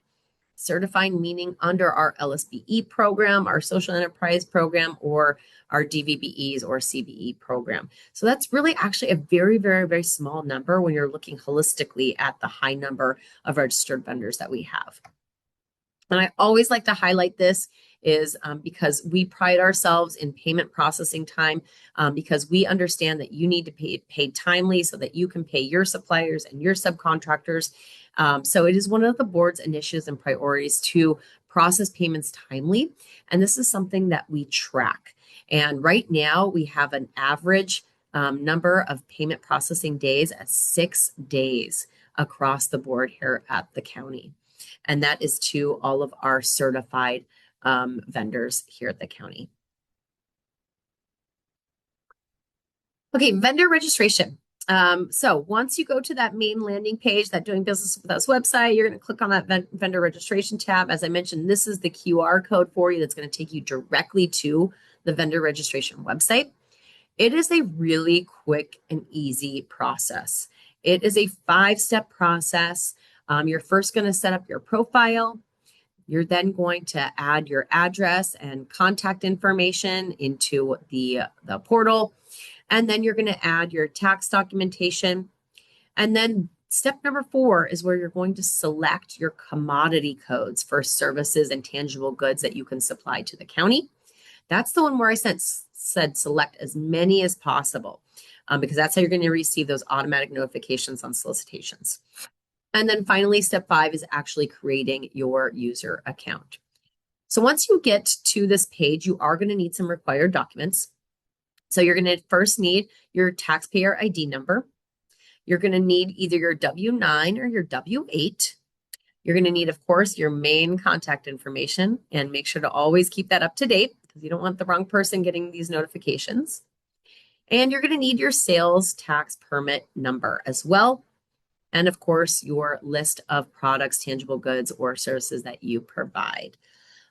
Certified meaning under our LSBE program, our social enterprise program, or our DVBEs or CBE program. So that's really actually a very, very, very small number when you're looking holistically at the high number of registered vendors that we have. And I always like to highlight this is because we pride ourselves in payment processing time, because we understand that you need to be paid timely so that you can pay your suppliers and your subcontractors. So it is one of the board's initiatives and priorities to process payments timely. And this is something that we track. And right now we have an average number of payment processing days at 6 days across the board here at the county. And that is to all of our certified vendors here at the county. Okay, vendor registration. So once you go to that main landing page, that Doing Business With Us website, you're going to click on that vendor registration tab. As I mentioned, this is the QR code for you that's going to take you directly to the vendor registration website. It is a really quick and easy process. It is a 5-step process. You're first going to set up your profile. You're then going to add your address and contact information into the portal. And then you're going to add your tax documentation. And then step number 4 is where you're going to select your commodity codes for services and tangible goods that you can supply to the county. That's the one where I said select as many as possible, because that's how you're going to receive those automatic notifications on solicitations. And then finally, step 5 is actually creating your user account. So once you get to this page, you are going to need some required documents. So you're going to first need your taxpayer ID number. You're going to need either your W-9 or your W-8. You're going to need, of course, your main contact information, and make sure to always keep that up to date. because you don't want the wrong person getting these notifications. And you're going to need your sales tax permit number as well. And of course, your list of products, tangible goods, or services that you provide.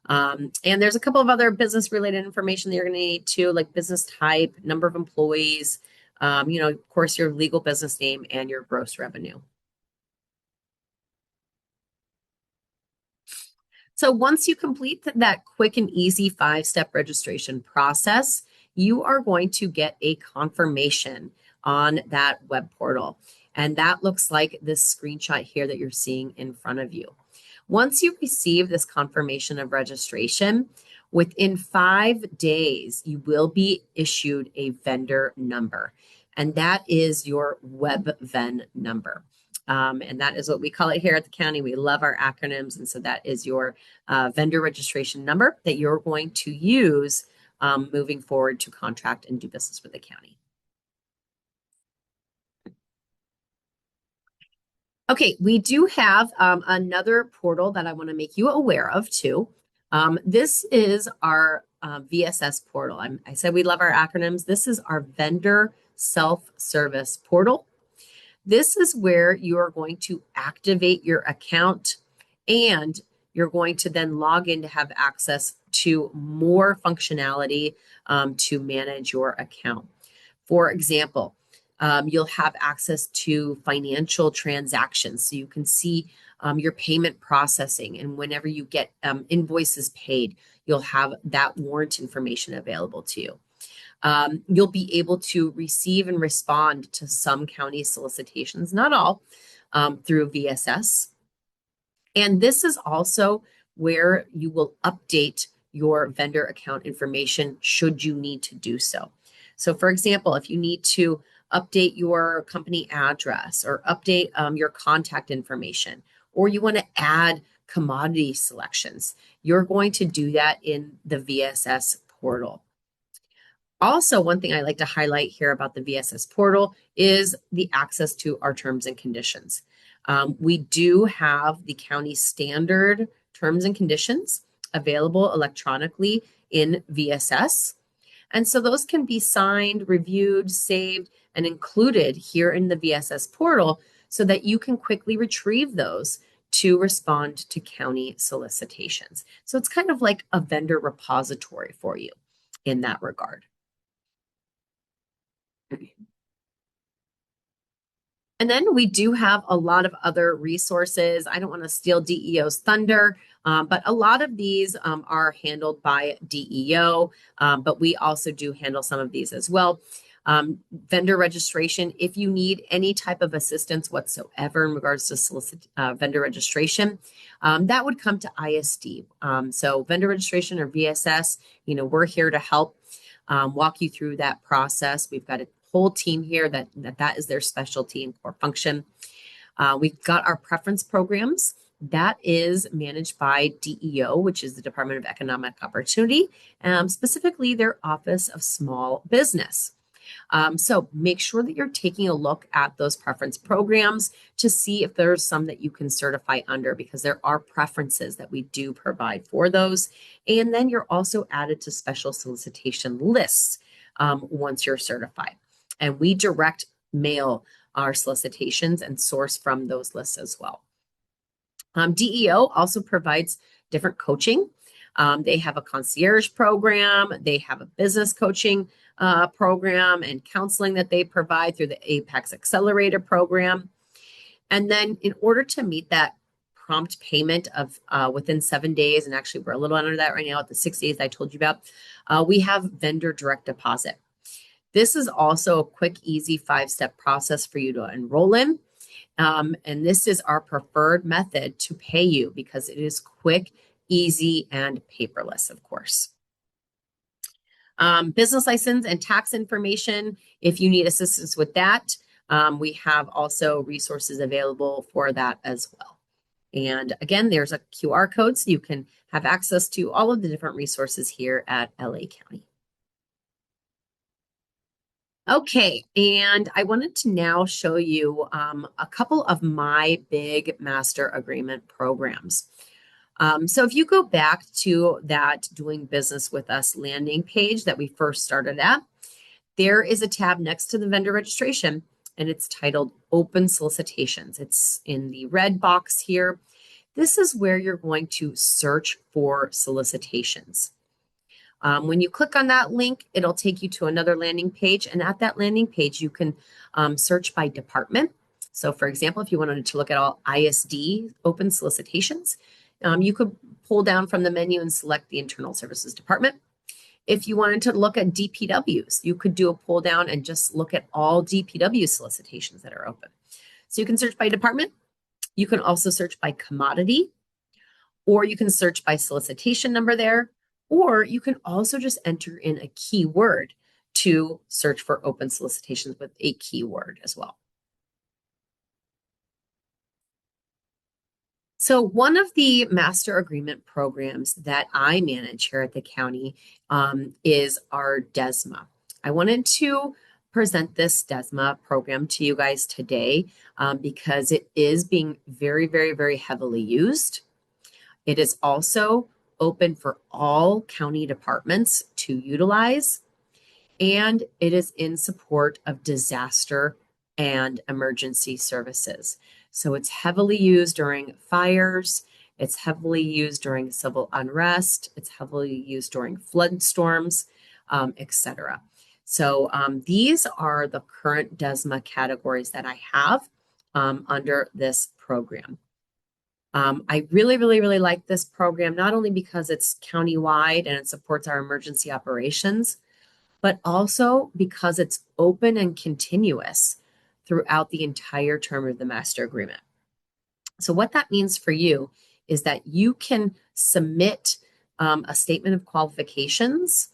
And there's a couple of other business related information that you're going to need too, like business type, number of employees, of course, your legal business name and your gross revenue. So once you complete that quick and easy 5-step registration process, you are going to get a confirmation on that web portal. And that looks like this screenshot here that you're seeing in front of you. Once you receive this confirmation of registration, within 5 days, you will be issued a vendor number. And that is your WebVen number. And that is what we call it here at the county. We love our acronyms. And so that is your vendor registration number that you're going to use moving forward to contract and do business with the county. Okay, we do have another portal that I want to make you aware of too. This is our VSS portal. I said we love our acronyms. This is our vendor self-service portal. This is where you are going to activate your account and you're going to then log in to have access to more functionality to manage your account. For example, you'll have access to financial transactions. So you can see your payment processing, and whenever you get invoices paid, you'll have that warrant information available to you. You'll be able to receive and respond to some county solicitations, not all, through VSS. And this is also where you will update your vendor account information should you need to do so. So for example, if you need to update your company address or update your contact information, or you want to add commodity selections, you're going to do that in the VSS portal. Also, one thing I like to highlight here about the VSS portal is the access to our terms and conditions. We do have the county standard terms and conditions available electronically in VSS. And so those can be signed, reviewed, saved, and included here in the VSS portal so that you can quickly retrieve those to respond to county solicitations. So it's kind of like a vendor repository for you in that regard. And then we do have a lot of other resources. I don't want to steal DEO's thunder, but a lot of these are handled by DEO, but we also do handle some of these as well. Vendor registration, if you need any type of assistance whatsoever in regards to vendor registration, that would come to ISD. So vendor registration or VSS, we're here to help walk you through that process. We've got a whole team here that is their specialty and core function. We've got our preference programs. That is managed by DEO, which is the Department of Economic Opportunity, specifically their Office of Small Business. So make sure that you're taking a look at those preference programs to see if there's some that you can certify under, because there are preferences that we do provide for those. And then you're also added to special solicitation lists once you're certified. And we direct mail our solicitations and source from those lists as well. DEO also provides different coaching. They have a concierge program. They have a business coaching program and counseling that they provide through the Apex Accelerator program. And then in order to meet that prompt payment of within 7 days, and actually we're a little under that right now at the 6 days I told you about, we have vendor direct deposit. This is also a quick, easy 5-step process for you to enroll in. And this is our preferred method to pay you because it is quick, easy, and paperless, of course. Business license and tax information, if you need assistance with that, we have also resources available for that as well. And again, there's a QR code so you can have access to all of the different resources here at LA County. Okay, and I wanted to now show you a couple of my big master agreement programs. So if you go back to that Doing Business with Us landing page that we first started at, there is a tab next to the vendor registration, and it's titled Open Solicitations. It's in the red box here. This is where you're going to search for solicitations. When you click on that link, it'll take you to another landing page, and at that landing page, you can search by department. So for example, if you wanted to look at all ISD open solicitations, you could pull down from the menu and select the Internal Services Department. If you wanted to look at DPWs, you could do a pull down and just look at all DPW solicitations that are open. So you can search by department. You can also search by commodity, or you can search by solicitation number there, or you can also just enter in a keyword to search for open solicitations with a keyword as well. So one of the master agreement programs that I manage here at the county is our DESMA. I wanted to present this DESMA program to you guys today because it is being very, very, very heavily used. It is also open for all county departments to utilize, and it is in support of disaster and emergency services. So it's heavily used during fires, it's heavily used during civil unrest, it's heavily used during flood storms, etc. So these are the current DESMA categories that I have under this program. I really, really, really like this program, not only because it's countywide and it supports our emergency operations, but also because it's open and continuous throughout the entire term of the master agreement. So what that means for you is that you can submit a statement of qualifications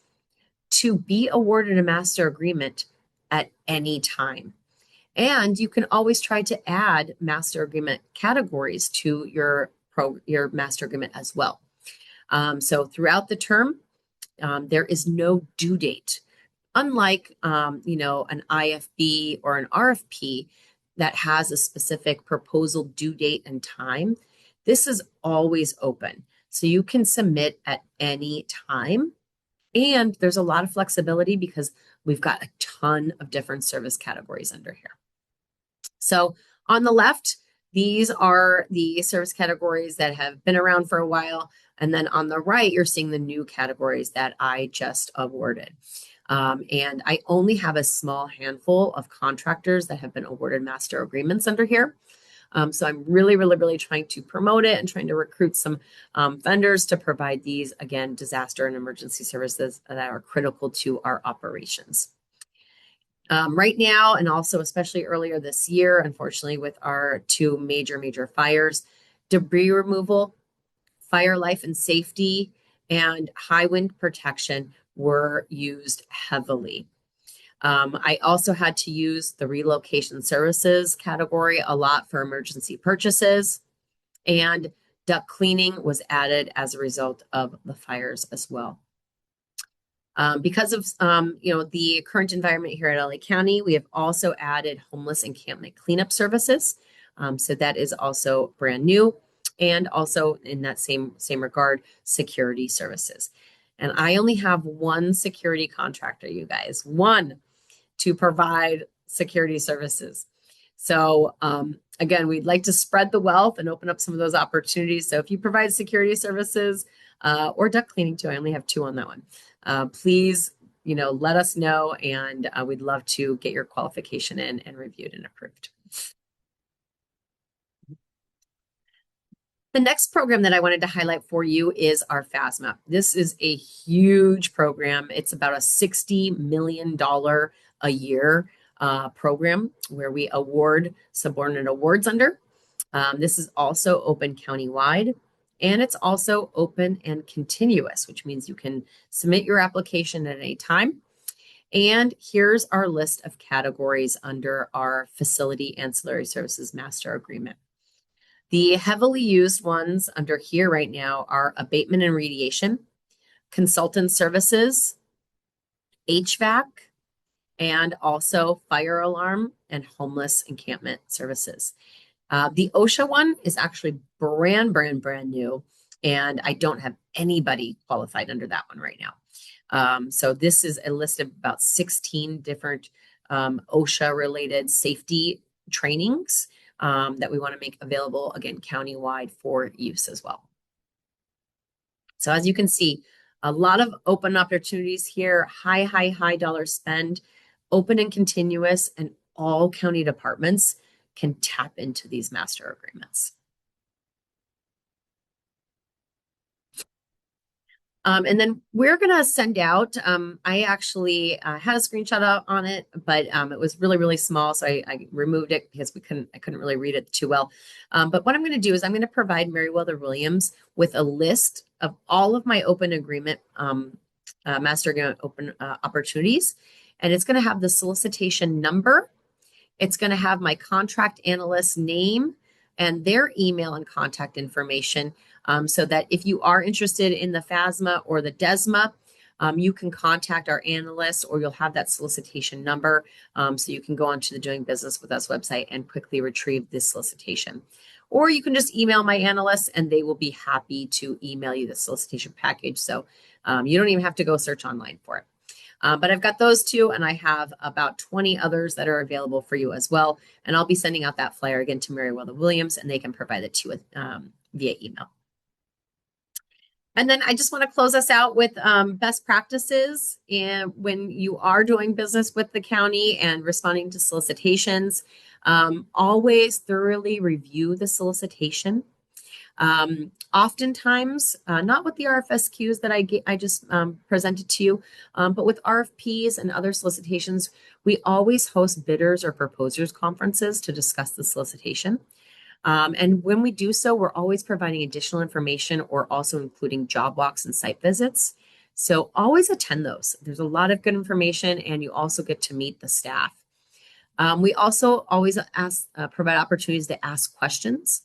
to be awarded a master agreement at any time. And you can always try to add master agreement categories to your master agreement as well. So throughout the term, there is no due date. Unlike, an IFB or an RFP that has a specific proposal due date and time, this is always open. So you can submit at any time. And there's a lot of flexibility because we've got a ton of different service categories under here. So on the left, these are the service categories that have been around for a while. And then on the right, you're seeing the new categories that I just awarded. And I only have a small handful of contractors that have been awarded master agreements under here. So I'm really, really, really trying to promote it and trying to recruit some vendors to provide these, again, disaster and emergency services that are critical to our operations. Right now, and also especially earlier this year, unfortunately, with our two major fires, debris removal, fire life and safety, and high wind protection were used heavily. I also had to use the relocation services category a lot for emergency purchases, and duct cleaning was added as a result of the fires as well. Because of the current environment here at LA County, we have also added homeless encampment cleanup services. So that is also brand new, and also in that same regard, security services. And I only have one security contractor, you guys, one to provide security services. So again, we'd like to spread the wealth and open up some of those opportunities. So if you provide security services or duct cleaning too, I only have two on that one. Please, let us know, and we'd love to get your qualification in and reviewed and approved. The next program that I wanted to highlight for you is our FASMA. This is a huge program. It's about a $60 million a year program where we award subordinate awards under. This is also open countywide, and it's also open and continuous, which means you can submit your application at any time. And here's our list of categories under our Facility Ancillary Services Master Agreement. The heavily used ones under here right now are abatement and remediation, consultant services, HVAC, and also fire alarm and homeless encampment services. The OSHA one is actually brand new, And I don't have anybody qualified under that one right now. So this is a list of about 16 different OSHA related safety trainings that we want to make available, again, countywide for use as well. So as you can see, a lot of open opportunities here, high dollar spend, open and continuous, and all county departments can tap into these master agreements. And then we're going to send out, I actually had a screenshot on it, but it was really small. So I removed it because I couldn't really read it too well. But what I'm going to do is I'm going to provide Meriwether Williams with a list of all of my open agreement, master agreement open opportunities. And it's going to have the solicitation number. It's going to have my contract analyst name and their email and contact information. So that if you are interested in the FASMA or the DESMA, you can contact our analyst, or you'll have that solicitation number. So you can go onto the Doing Business with Us website and quickly retrieve this solicitation. Or you can just email my analyst and they will be happy to email you the solicitation package. So you don't even have to go search online for it. But I've got those two, and I have about 20 others that are available for you as well. And I'll be sending out that flyer again to Meriwether Williams, and they can provide it to you via email. And then I just want to close us out with best practices. And when you are doing business with the county and responding to solicitations, always thoroughly review the solicitation. Oftentimes, not with the RFSQs that I just presented to you, but with RFPs and other solicitations, we always host bidders or proposers conferences to discuss the solicitation. And when we do so, we're always providing additional information or also including job walks and site visits. So always attend those. There's a lot of good information, and you also get to meet the staff. We also always provide opportunities to ask questions.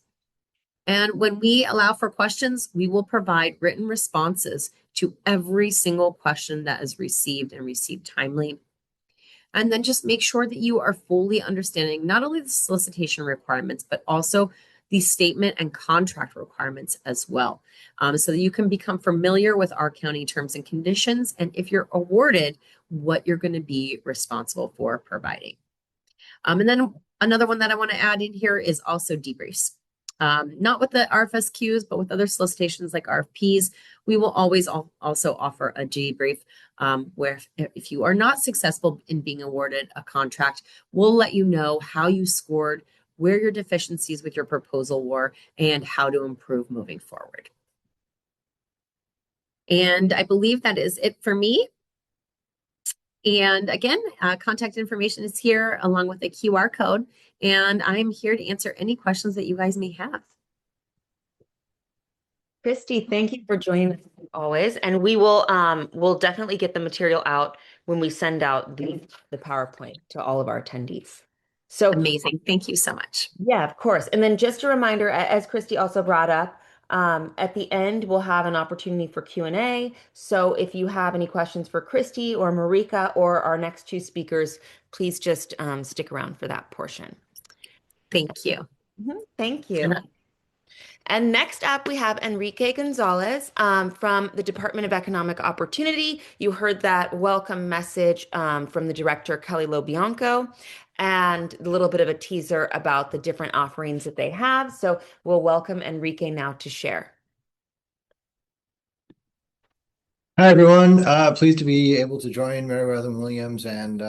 And when we allow for questions, we will provide written responses to every single question that is received and received timely. And then just make sure that you are fully understanding not only the solicitation requirements, but also the statement and contract requirements as well, so that you can become familiar with our county terms and conditions. And if you're awarded, what you're going to be responsible for providing. And then another one that I want to add in here is also debriefs. Not with the RFSQs, but with other solicitations like RFPs, we will always also offer a debrief where if you are not successful in being awarded a contract, we'll let you know how you scored, where your deficiencies with your proposal were, and how to improve moving forward. And I believe that is it for me. And again, contact information is here along with a QR code. And I'm here to answer any questions that you guys may have. Christy, thank you for joining us as always. And we will we'll definitely get the material out when we send out the PowerPoint to all of our attendees. So amazing. Thank you so much. Yeah, of course. And then just a reminder, as Christy also brought up, at the end, we'll have an opportunity for Q&A. So if you have any questions for Christy or Marika or our next two speakers, please just stick around for that portion. Thank you. Thank you. And next up, we have Enrique Gonzalez from the Department of Economic Opportunity. You heard that welcome message from the director, Kelly Lobianco, and a little bit of a teaser about the different offerings that they have. So we'll welcome Enrique now to share. Hi, everyone. Pleased to be able to join Meriwether Williams and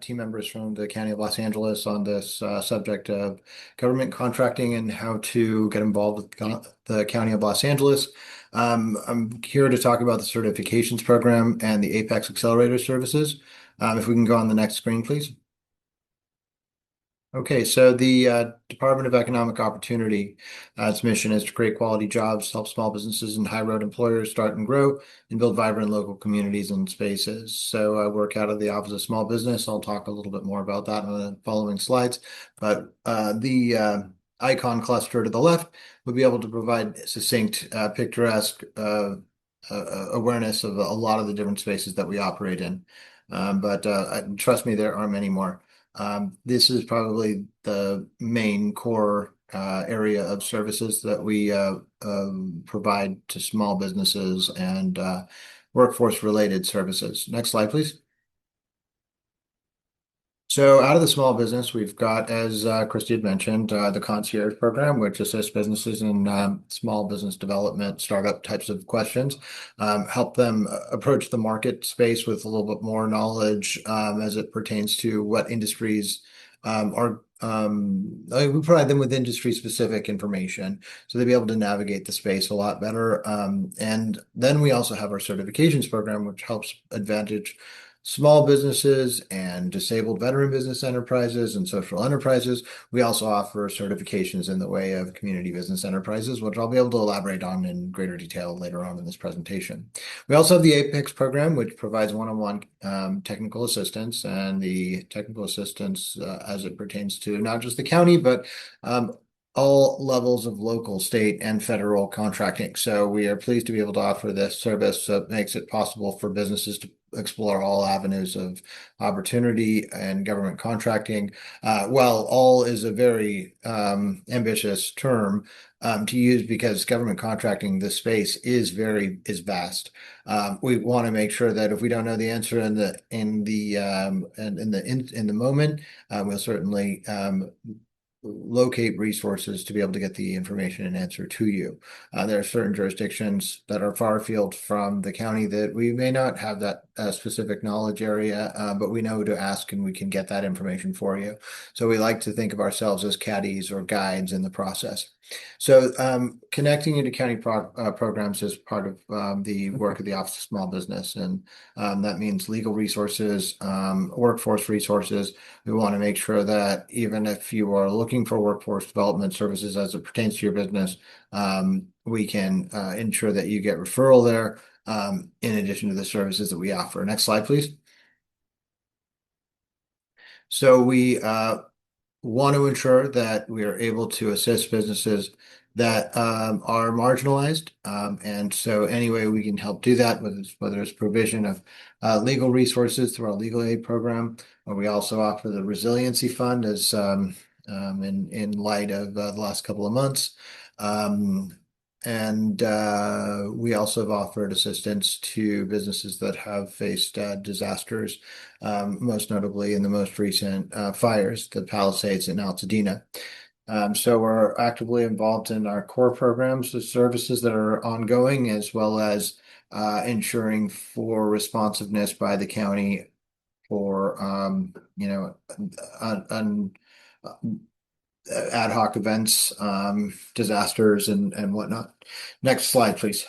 team members from the County of Los Angeles on this subject of government contracting and how to get involved with the County of Los Angeles. I'm here to talk about the certifications program and the Apex Accelerator services. If we can go on the next screen, please. Okay, so the Department of Economic Opportunity, its mission is to create quality jobs, help small businesses and high road employers start and grow, and build vibrant local communities and spaces. So I work out of the Office of Small Business. I'll talk a little bit more about that in the following slides. But the icon cluster to the left would be able to provide succinct, picturesque awareness of a lot of the different spaces that we operate in. But trust me, there are many more. This is probably the main core area of services that we provide to small businesses and workforce related services. Next slide, please. So out of the small business, we've got, as Christy had mentioned, the concierge program, which assists businesses in small business development, startup types of questions, help them approach the market space with a little bit more knowledge as it pertains to what industries are. We provide them with industry specific information so they'll be able to navigate the space a lot better. And then we also have our certifications program, which helps advantage small businesses and disabled veteran business enterprises and social enterprises. We also offer certifications in the way of community business enterprises, which I'll be able to elaborate on in greater detail later on in this presentation. We also have the Apex program, which provides one-on-one technical assistance, and the technical assistance as it pertains to not just the county, but all levels of local, state, and federal contracting. So we are pleased to be able to offer this service that makes it possible for businesses to explore all avenues of opportunity and government contracting. While all is a very ambitious term to use because government contracting, this space is vast. We want to make sure that if we don't know the answer in the moment, we'll certainly locate resources to be able to get the information and answer to you. There are certain jurisdictions that are far afield from the county that we may not have that specific knowledge area, but we know who to ask and we can get that information for you. So we like to think of ourselves as caddies or guides in the process. So connecting into county programs is part of the work of the Office of Small Business, and that means legal resources, workforce resources. We want to make sure that even if you are looking for workforce development services as it pertains to your business, we can ensure that you get referral there in addition to the services that we offer. Next slide, please. So we want to ensure that we are able to assist businesses that are marginalized. And so any way we can help do that, whether it's provision of legal resources through our legal aid program, or we also offer the resiliency fund as in light of the last couple of months. And we also have offered assistance to businesses that have faced disasters, most notably in the most recent fires, the Palisades in Altadena. So we're actively involved in our core programs, the services that are ongoing, as well as ensuring for responsiveness by the county for ad hoc events, disasters, and whatnot. Next slide, please.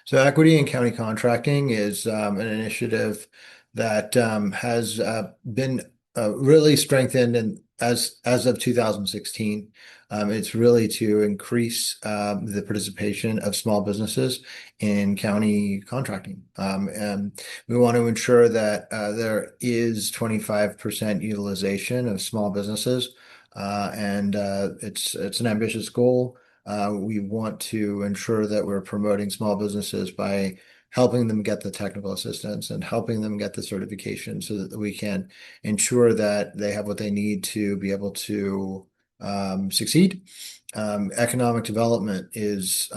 So equity in county contracting is an initiative that has been really strengthened and as of 2016. It's really to increase the participation of small businesses in county contracting. And we want to ensure that there is 25% utilization of small businesses. And it's an ambitious goal. We want to ensure that we're promoting small businesses by helping them get the technical assistance and helping them get the certification so that we can ensure that they have what they need to be able to succeed. Economic development is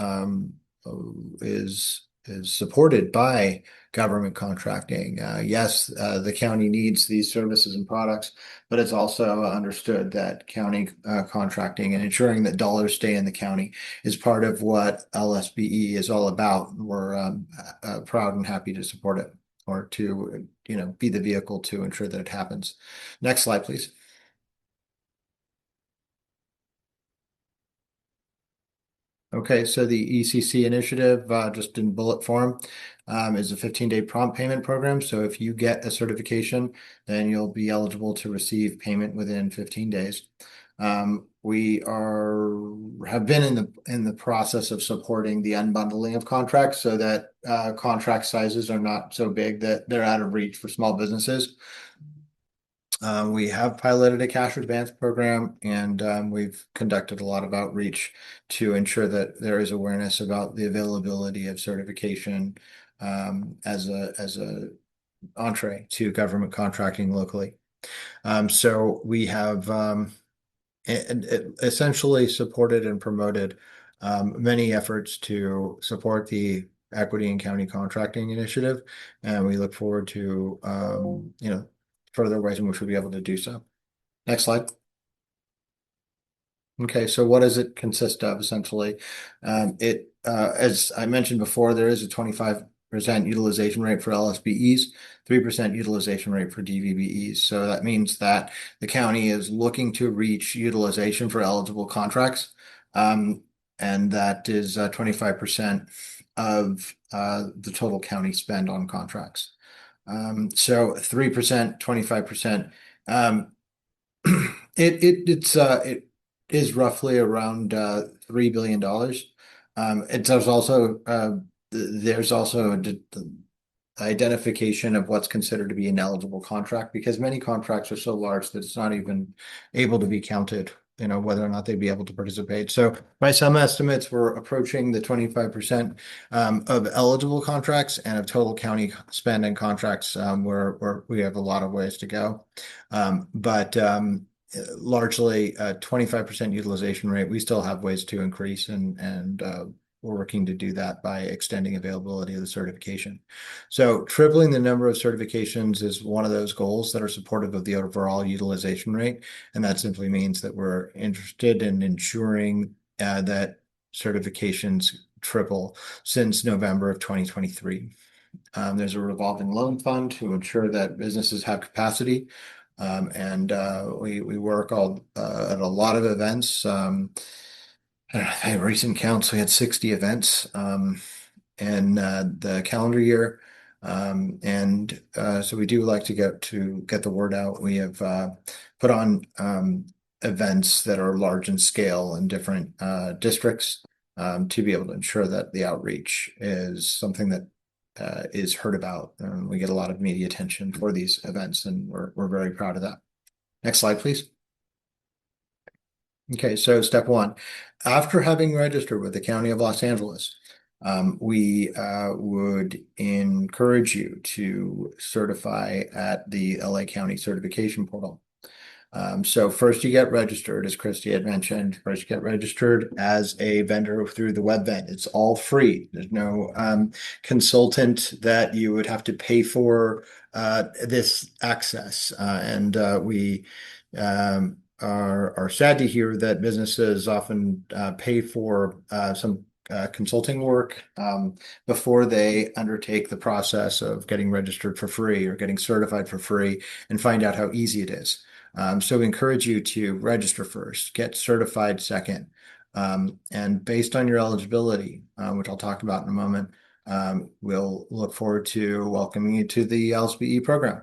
supported by government contracting. Yes, the county needs these services and products, but it's also understood that county contracting and ensuring that dollars stay in the county is part of what LSBE is all about. We're proud and happy to support it, or to be the vehicle to ensure that it happens. Next slide, please. Okay, so the ECC initiative, just in bullet form, is a 15-day prompt payment program. So if you get a certification, then you'll be eligible to receive payment within 15 days. We have been in the process of supporting the unbundling of contracts so that contract sizes are not so big that they're out of reach for small businesses. We have piloted a cash advance program, and we've conducted a lot of outreach to ensure that there is awareness about the availability of certification as a entree to government contracting locally. So we have and it essentially supported and promoted many efforts to support the equity and county contracting initiative, and we look forward to further ways in which we'll be able to do so. Next slide. Okay, so what does it consist of essentially? As I mentioned before, there is a 25% utilization rate for LSBEs, 3% utilization rate for DVBEs. So that means that the county is looking to reach utilization for eligible contracts. And that is 25% of the total county spend on contracts. So 3%, 25%. It is roughly around $3 billion. There's also identification of what's considered to be an eligible contract, because many contracts are so large that it's not even able to be counted, whether or not they'd be able to participate. So by some estimates, we're approaching the 25% of eligible contracts, and of total county spend and contracts, where we have a lot of ways to go. But largely 25% utilization rate. We still have ways to increase, and we're working to do that by extending availability of the certification. So tripling the number of certifications is one of those goals that are supportive of the overall utilization rate. And that simply means that we're interested in ensuring that certifications triple since November of 2023. There's a revolving loan fund to ensure that businesses have capacity. And we work at a lot of events. At recent counts, we had 60 events in the calendar year. So we do like to get the word out. We have put on events that are large in scale in different districts to be able to ensure that the outreach is something that is heard about. We get a lot of media attention for these events, and we're very proud of that. Next slide, please. Okay, so step one, after having registered with the County of Los Angeles, we would encourage you to certify at the LA County Certification Portal. So first you get registered, as Christy had mentioned. First you get registered as a vendor through the web vent. It's all free. There's no consultant that you would have to pay for this access. And we are sad to hear that businesses often pay for some consulting work before they undertake the process of getting registered for free or getting certified for free, and find out how easy it is. So we encourage you to register first, get certified second, and based on your eligibility, which I'll talk about in a moment, we'll look forward to welcoming you to the LSBE program.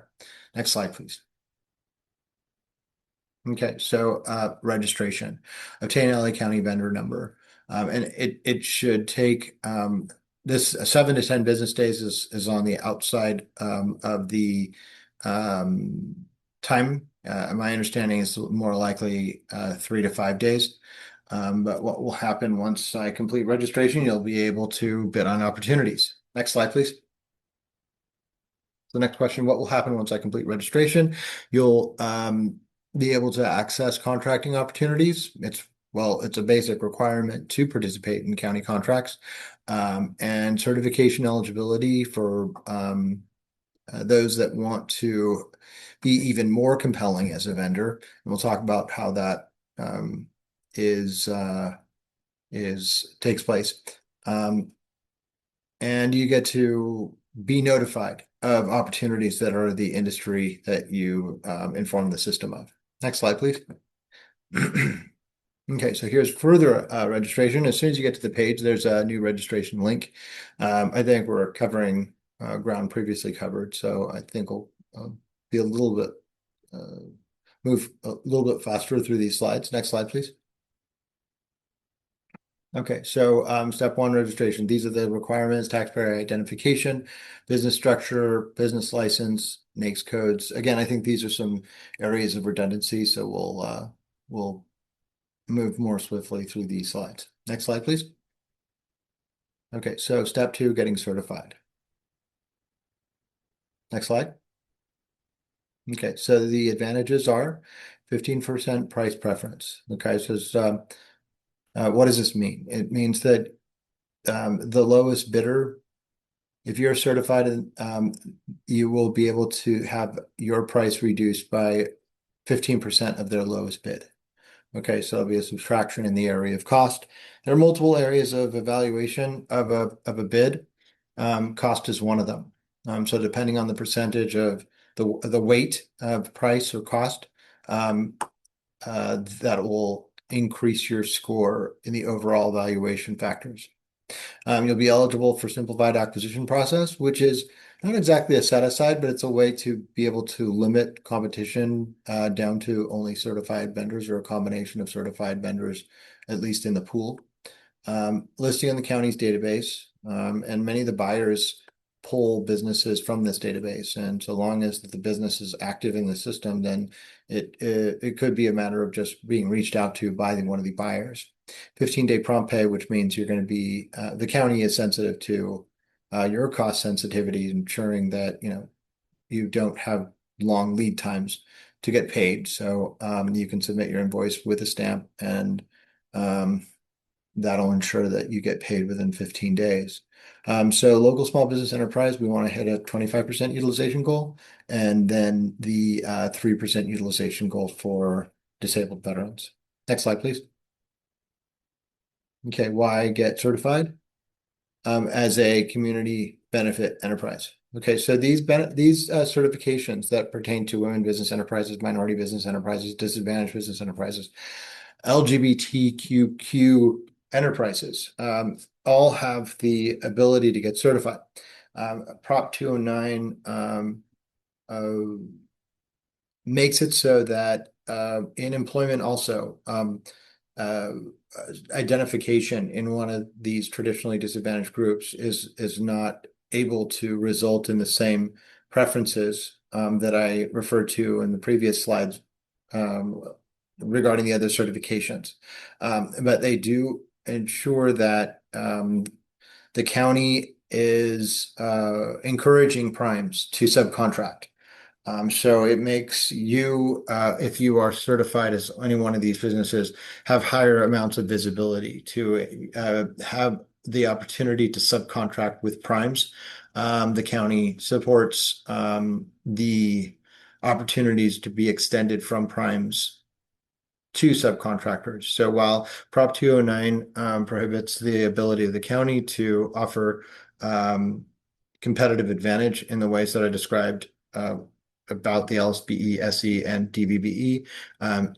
Next slide, please. Okay, so registration. Obtain LA County vendor number. And it should take this 7 to 10 business days is on the outside of the time. My understanding is more likely 3 to 5 days. But what will happen once I complete registration, you'll be able to bid on opportunities. Next slide, please. The next question, what will happen once I complete registration? You'll be able to access contracting opportunities. It's a basic requirement to participate in county contracts, and certification eligibility for those that want to be even more compelling as a vendor. And we'll talk about how that takes place. And you get to be notified of opportunities that are the industry that you inform the system of. Next slide, please. Okay, so here's further registration. As soon as you get to the page, there's a new registration link. I think we're covering ground previously covered, so I think we'll be a little bit move a little bit faster through these slides. Next slide, please. Okay, so step one, registration. These are the requirements: taxpayer identification, business structure, business license, NAICS codes. Again, I think these are some areas of redundancy, so we'll move more swiftly through these slides. Next slide, please. Okay, so step two, getting certified. Next slide. Okay, so the advantages are 15% price preference. Okay, so what does this mean? It means that the lowest bidder, if you're certified, you will be able to have your price reduced by 15% of their lowest bid. Okay, so there'll be a subtraction in the area of cost. There are multiple areas of evaluation of a bid. Cost is one of them. So depending on the percentage of the weight of price or cost, that will increase your score in the overall evaluation factors. You'll be eligible for simplified acquisition process, which is not exactly a set aside, but it's a way to be able to limit competition down to only certified vendors or a combination of certified vendors, at least in the pool. Listing on the county's database, and many of the buyers pull businesses from this database. And so long as the business is active in the system, then it could be a matter of just being reached out to by one of the buyers. 15-day prompt pay, which means you're going to be, the county is sensitive to your cost sensitivity, ensuring that, you don't have long lead times to get paid. So you can submit your invoice with a stamp, and that'll ensure that you get paid within 15 days. So local small business enterprise, we want to hit a 25% utilization goal, and then the 3% utilization goal for disabled veterans. Next slide, please. Okay, why get certified? As a community benefit enterprise. Okay, so these certifications that pertain to women business enterprises, minority business enterprises, disadvantaged business enterprises, LGBTQ enterprises, all have the ability to get certified. Prop 209 makes it so that in employment also, identification in one of these traditionally disadvantaged groups is not able to result in the same preferences that I referred to in the previous slides regarding the other certifications. But they do ensure that the county is encouraging primes to subcontract. So it makes you, if you are certified as any one of these businesses, have higher amounts of visibility to have the opportunity to subcontract with primes. The county supports the opportunities to be extended from primes to subcontractors. So while Prop 209 prohibits the ability of the county to offer competitive advantage in the ways that I described about the LSBE, SE, and DVBE,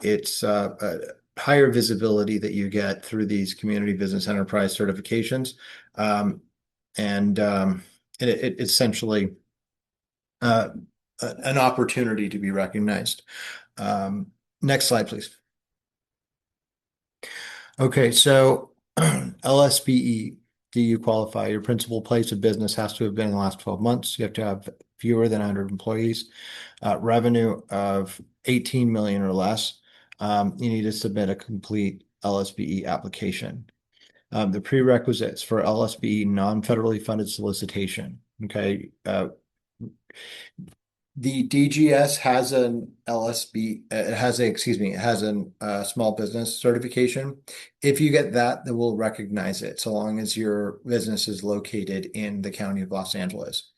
it's a higher visibility that you get through these community business enterprise certifications, and it essentially an opportunity to be recognized. Next slide, please. Okay, so LSBE, do you qualify? Your principal place of business has to have been in the last 12 months. You have to have fewer than 100 employees, revenue of 18 million or less. You need to submit a complete LSBE application. The prerequisites for LSBE non-federally funded solicitation. Okay, the DGS has an LSB, it has a small business certification. If you get that, then we'll recognize it so long as your business is located in the county of Los Angeles.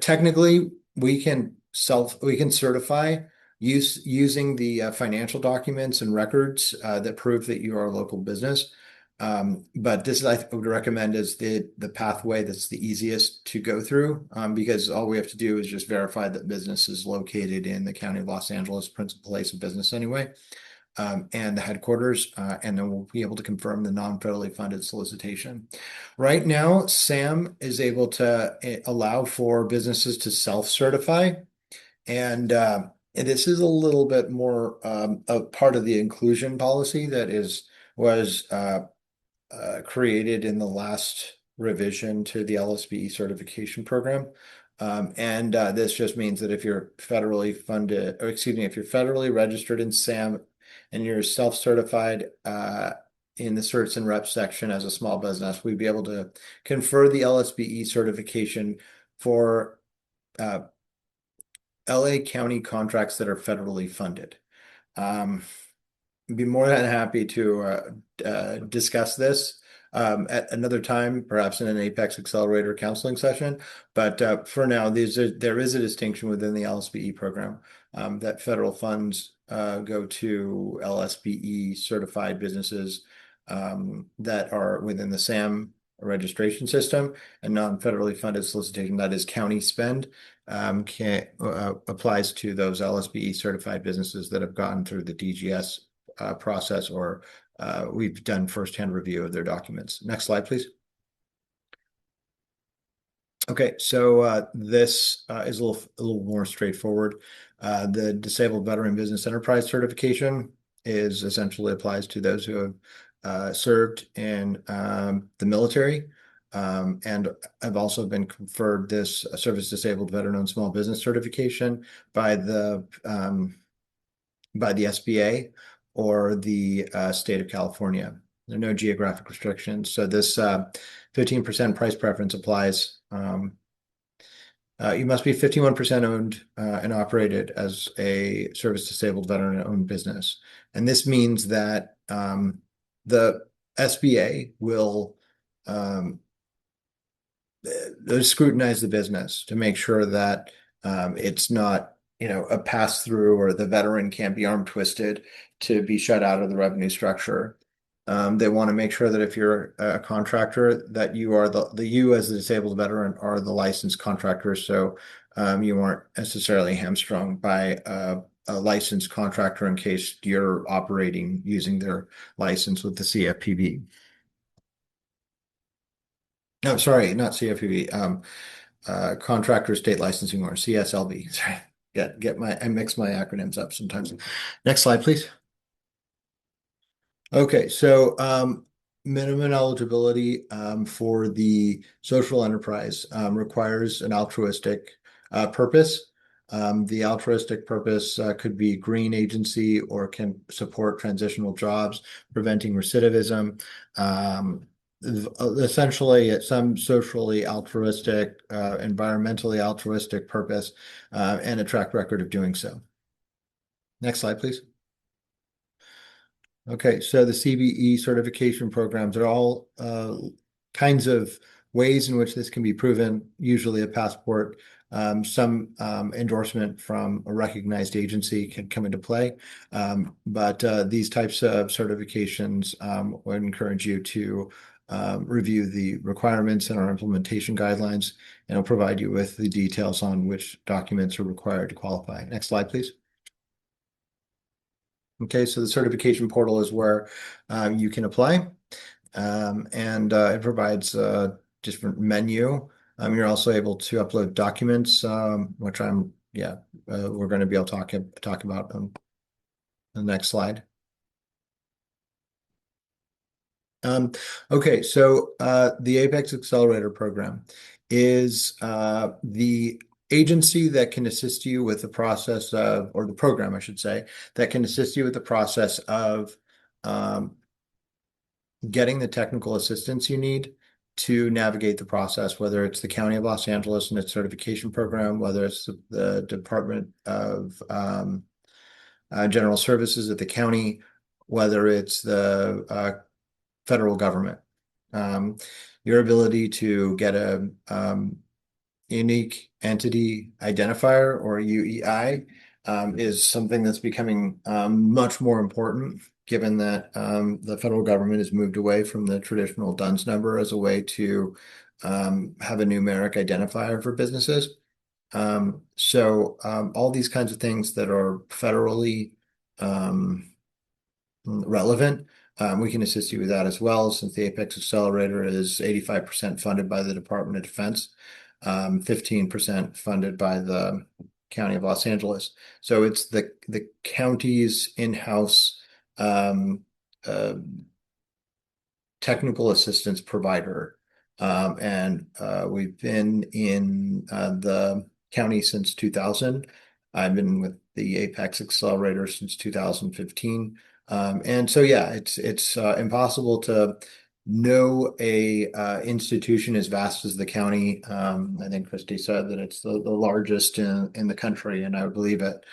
Technically we can certify using the financial documents and records that prove that you are a local business. But this I would recommend is the pathway that's the easiest to go through, because all we have to do is just verify that business is located in the county of Los Angeles, principal place of business anyway, and the headquarters, and then we'll be able to confirm the non-federally funded solicitation. Right now, SAM is able to allow for businesses to self-certify, and this is a little bit more a part of the inclusion policy that was created in the last revision to the LSBE certification program. And this just means that if you're federally funded, or excuse me, if you're federally registered in SAM and you're self-certified in the certs and reps section as a small business, we'd be able to confer the LSBE certification for LA County contracts that are federally funded. Be more than happy to discuss this at another time, perhaps in an Apex Accelerator counseling session. But for now, there is a distinction within the LSBE program that federal funds go to LSBE certified businesses that are within the SAM registration system, and non-federally funded solicitation, that is county spend, applies to those LSBE certified businesses that have gone through the DGS process, or we've done firsthand review of their documents. Next slide, please. Okay, so this is a little more straightforward. The Disabled Veteran Business Enterprise certification is essentially applies to those who have served in the military, and have also been conferred this Service Disabled Veteran-Owned Small Business certification by the SBA or the state of California. There are no geographic restrictions. So this 15% price preference applies. You must be 51% owned and operated as a service disabled veteran-owned business. And this means that the SBA will scrutinize the business to make sure that it's not a pass through, or the veteran can't be arm twisted to be shut out of the revenue structure. They want to make sure that if you're a contractor, that you are you as a disabled veteran are the licensed contractor, so you aren't necessarily hamstrung by a licensed contractor in case you're operating using their license with the CFPB. No, sorry, not CFPB. Contractor State Licensing, or CSLB. Sorry. I mix my acronyms up sometimes. Next slide, please. Okay, so minimum eligibility for the social enterprise requires an altruistic purpose. The altruistic purpose could be green agency, or can support transitional jobs, preventing recidivism. Essentially, it's some socially altruistic, environmentally altruistic purpose, and a track record of doing so. Next slide, please. Okay, so the CBE certification programs are all kinds of ways in which this can be proven, usually a passport. Some endorsement from a recognized agency can come into play. But these types of certifications would encourage you to review the requirements and our implementation guidelines, and I'll provide you with the details on which documents are required to qualify. Next slide, please. Okay, so the certification portal is where you can apply, and it provides a different menu. You're also able to upload documents, which we're going to be able to talk about on the next slide. Okay, so the Apex Accelerator program is the agency that can assist you with the process of, or the program, I should say, that can assist you with the process of getting the technical assistance you need to navigate the process, whether it's the County of Los Angeles and its certification program, whether it's the Department of General Services at the county, whether it's the federal government. Your ability to get a unique entity identifier, or UEI, is something that's becoming much more important, given that the federal government has moved away from the traditional DUNS number as a way to have a numeric identifier for businesses. So all these kinds of things that are federally relevant, we can assist you with that as well, since the Apex Accelerator is 85% funded by the Department of Defense, 15% funded by the County of Los Angeles. So it's the county's in-house technical assistance provider. And we've been in the county since 2000. I've been with the Apex Accelerator since 2015. And so, yeah, it's impossible to know a institution as vast as the county. I think Christy said that it's the largest in the country, and I would believe it.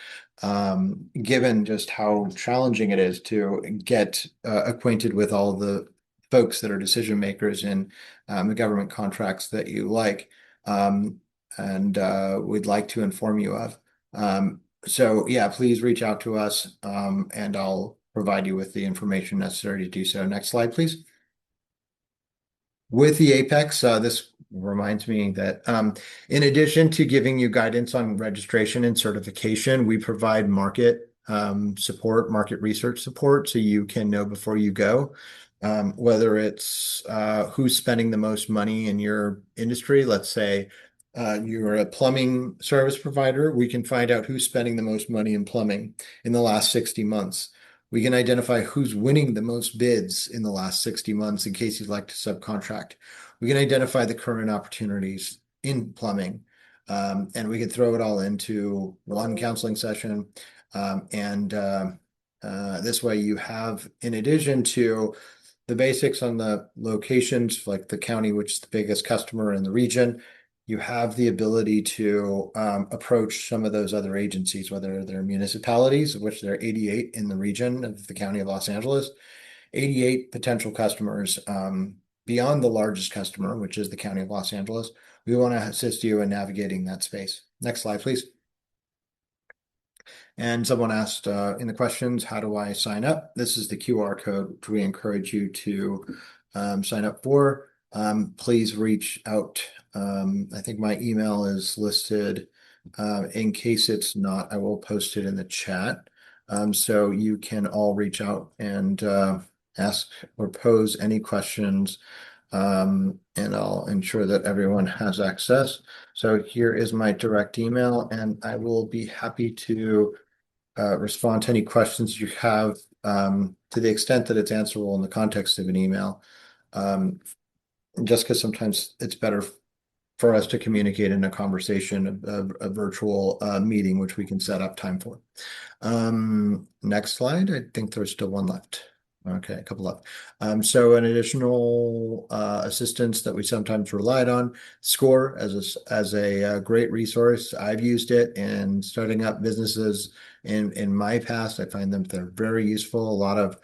given just how challenging it is to get acquainted with all the folks that are decision makers in the government contracts that you like, and we'd like to inform you of. So yeah, please reach out to us, and I'll provide you with the information necessary to do so. Next slide, please. With the Apex, this reminds me that in addition to giving you guidance on registration and certification, we provide market support, market research support, so you can know before you go whether it's who's spending the most money in your industry. Let's say you're a plumbing service provider, we can find out who's spending the most money in plumbing in the last 60 months. We can identify who's winning the most bids in the last 60 months in case you'd like to subcontract. We can identify the current opportunities in plumbing, and we can throw it all into one counseling session. This way you have, in addition to the basics on the locations, like the county, which is the biggest customer in the region, you have the ability to approach some of those other agencies, whether they're municipalities, of which there are 88 in the region of the County of Los Angeles, 88 potential customers beyond the largest customer, which is the County of Los Angeles. We want to assist you in navigating that space. Next slide, please. And someone asked in the questions, how do I sign up? This is the QR code, which we encourage you to sign up for. Please reach out. I think my email is listed. In case it's not, I will post it in the chat. So you can all reach out and ask or pose any questions, and I'll ensure that everyone has access. So here is my direct email, and I will be happy to respond to any questions you have to the extent that it's answerable in the context of an email. Just because sometimes it's better for us to communicate in a conversation, a virtual meeting, which we can set up time for. Next slide. I think there's still one left. Okay, a couple left. So an additional assistance that we sometimes relied on, SCORE as a great resource. I've used it in starting up businesses in my past. I find them they're very useful. A lot of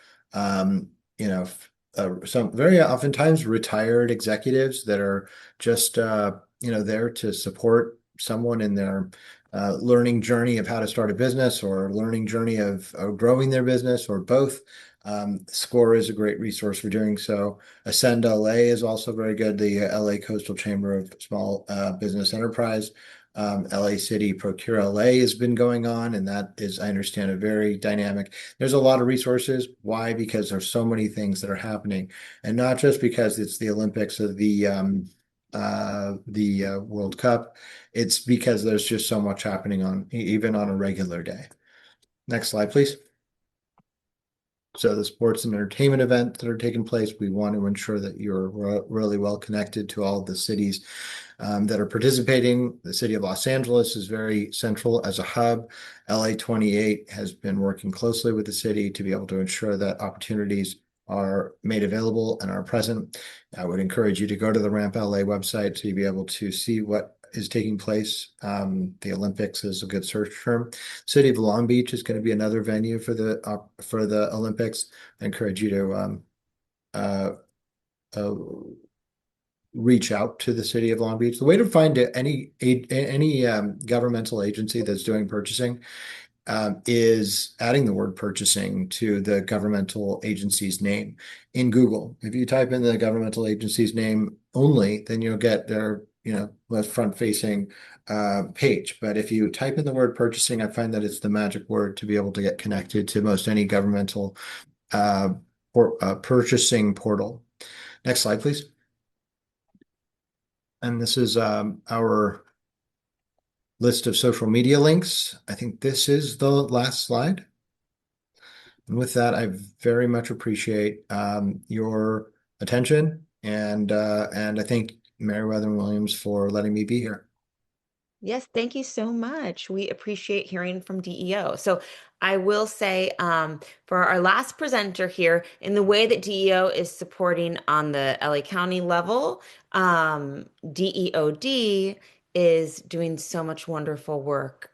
some very oftentimes retired executives that are just there to support someone in their learning journey of how to start a business or learning journey of growing their business or both. SCORE is a great resource for doing so. Ascend LA is also very good. The LA Coastal Chamber of Small Business Enterprise. LA City Procure LA has been going on, and that is, I understand, a very dynamic. There's a lot of resources. Why? Because there's so many things that are happening, and not just because it's the Olympics or the World Cup. It's because there's just so much happening even on a regular day. Next slide, please. So the sports and entertainment events that are taking place, we want to ensure that you're really well connected to all of the cities that are participating. The city of Los Angeles is very central as a hub. LA 28 has been working closely with the city to be able to ensure that opportunities are made available and are present. I would encourage you to go to the Ramp LA website to be able to see what is taking place. The Olympics is a good search term. City of Long Beach is going to be another venue for the Olympics. I encourage you to reach out to the City of Long Beach. The way to find any governmental agency that's doing purchasing is adding the word purchasing to the governmental agency's name in Google. If you type in the governmental agency's name only, then you'll get their front-facing page. But if you type in the word purchasing, I find that it's the magic word to be able to get connected to most any governmental purchasing portal. Next slide, please. And this is our list of social media links. I think this is the last slide. And with that, I very much appreciate your attention, and I thank Meriwether and Williams for letting me be here. Yes, thank you so much. We appreciate hearing from DEO. So I will say for our last presenter here, in the way that DEO is supporting on the LA County level, DEOD is doing so much wonderful work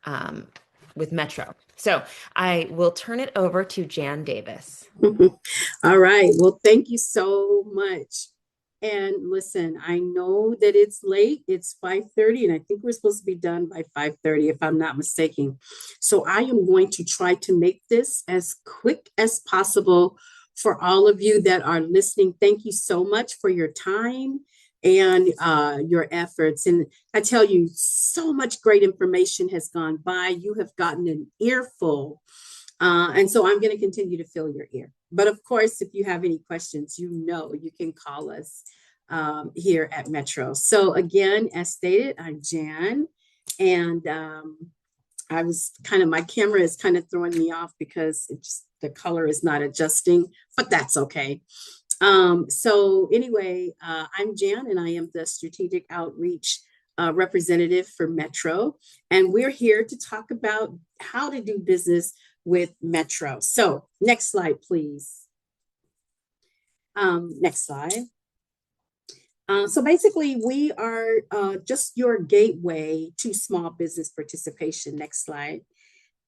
with Metro. So I will turn it over to Jan Davis. All right. Well, thank you so much. And listen, I know that it's late. It's 5:30, and I think we're supposed to be done by 5:30, if I'm not mistaken. So I am going to try to make this as quick as possible for all of you that are listening. Thank you so much for your time and your efforts. And I tell you, so much great information has gone by. You have gotten an earful. And so I'm going to continue to fill your ear. But of course, if you have any questions, you can call us here at Metro. So again, as stated, I'm Jan, and my camera is kind of throwing me off because the color is not adjusting, but that's okay. So anyway, I'm Jan, and I am the Strategic Outreach representative for Metro, and we're here to talk about how to do business with Metro. So next slide, please. Next slide. So basically, we are just your gateway to small business participation. Next slide.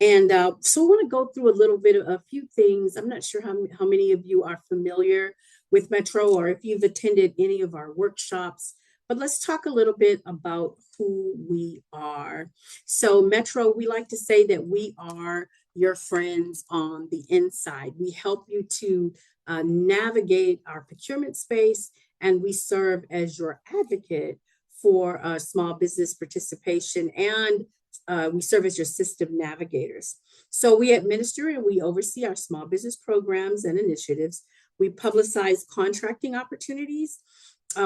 And so I want to go through a little bit of a few things. I'm not sure how many of you are familiar with Metro or if you've attended any of our workshops, but let's talk a little bit about who we are. So Metro, we like to say that we are your friends on the inside. We help you to navigate our procurement space, and we serve as your advocate for small business participation, and we serve as your system navigators. So we administer and we oversee our small business programs and initiatives. We publicize contracting opportunities.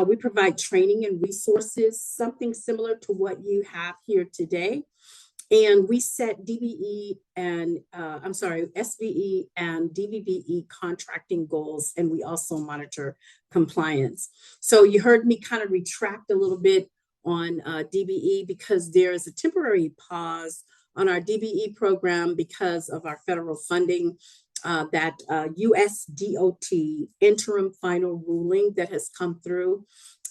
We provide training and resources, something similar to what you have here today. And we set SVE and DVBE contracting goals, and we also monitor compliance. So you heard me kind of retract a little bit on DBE because there is a temporary pause on our DBE program because of our federal funding, that USDOT interim final ruling that has come through.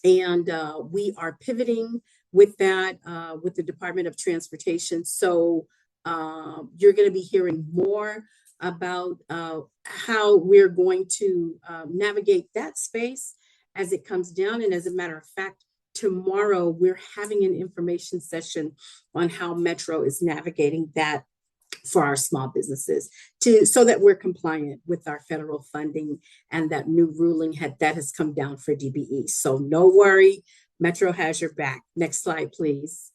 And we are pivoting with that, with the Department of Transportation. So you're going to be hearing more about how we're going to navigate that space as it comes down. And as a matter of fact, tomorrow we're having an information session on how Metro is navigating that for our small businesses so that we're compliant with our federal funding and that new ruling that has come down for DBE. So no worry, Metro has your back. Next slide, please.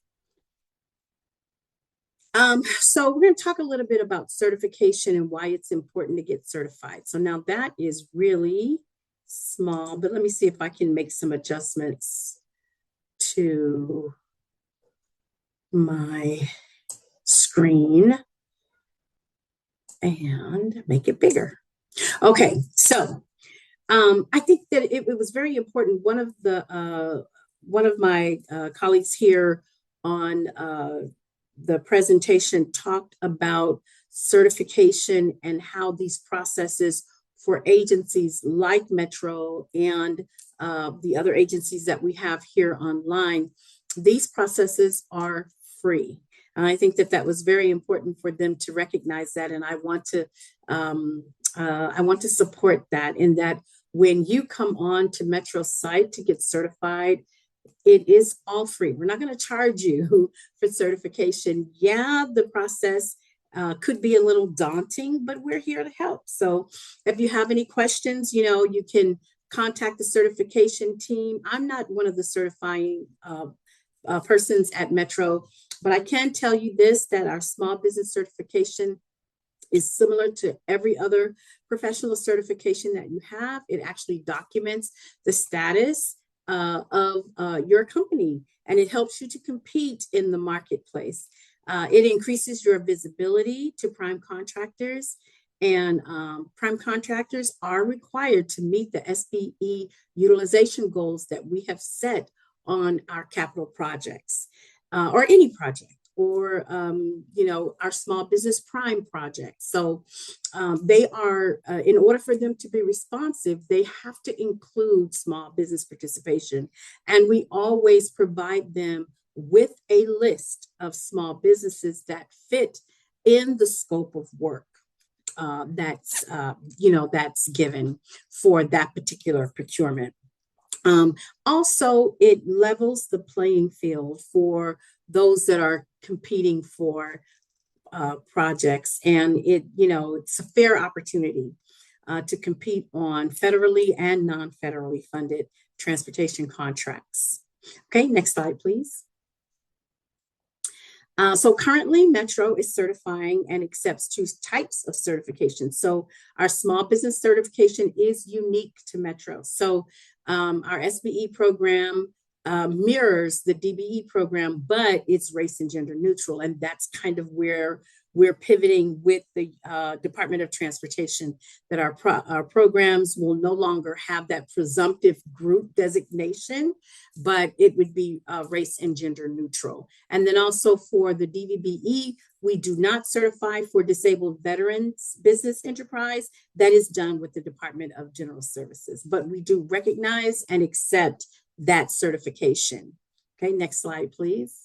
So we're going to talk a little bit about certification and why it's important to get certified. So now that is really small, but let me see if I can make some adjustments to my screen and make it bigger. Okay, so I think that it was very important. One of my colleagues here on the presentation talked about certification and how these processes for agencies like Metro and the other agencies that we have here online, these processes are free. And I think that was very important for them to recognize that. And I want to support that, in that when you come on to Metro's site to get certified, it is all free. We're not going to charge you for certification. Yeah, the process could be a little daunting, but we're here to help. So if you have any questions, you can contact the certification team. I'm not one of the certifying persons at Metro, but I can tell you this, that our small business certification is similar to every other professional certification that you have. It actually documents the status of your company, and it helps you to compete in the marketplace. It increases your visibility to prime contractors, and prime contractors are required to meet the SBE utilization goals that we have set on our capital projects, or any project, or our small business prime project. So they are, in order for them to be responsive, they have to include small business participation. And we always provide them with a list of small businesses that fit in the scope of work that's given for that particular procurement. Also, it levels the playing field for those that are competing for projects, and it's a fair opportunity to compete on federally and non-federally funded transportation contracts. Okay, next slide, please. So currently, Metro is certifying and accepts 2 types of certification. So our small business certification is unique to Metro. So our SBE program mirrors the DBE program, but it's race and gender neutral. And that's kind of where we're pivoting with the Department of Transportation, that our programs will no longer have that presumptive group designation, but it would be race and gender neutral. And then also for the DVBE, we do not certify for disabled veterans business enterprise. That is done with the Department of General Services, but we do recognize and accept that certification. Okay, next slide, please.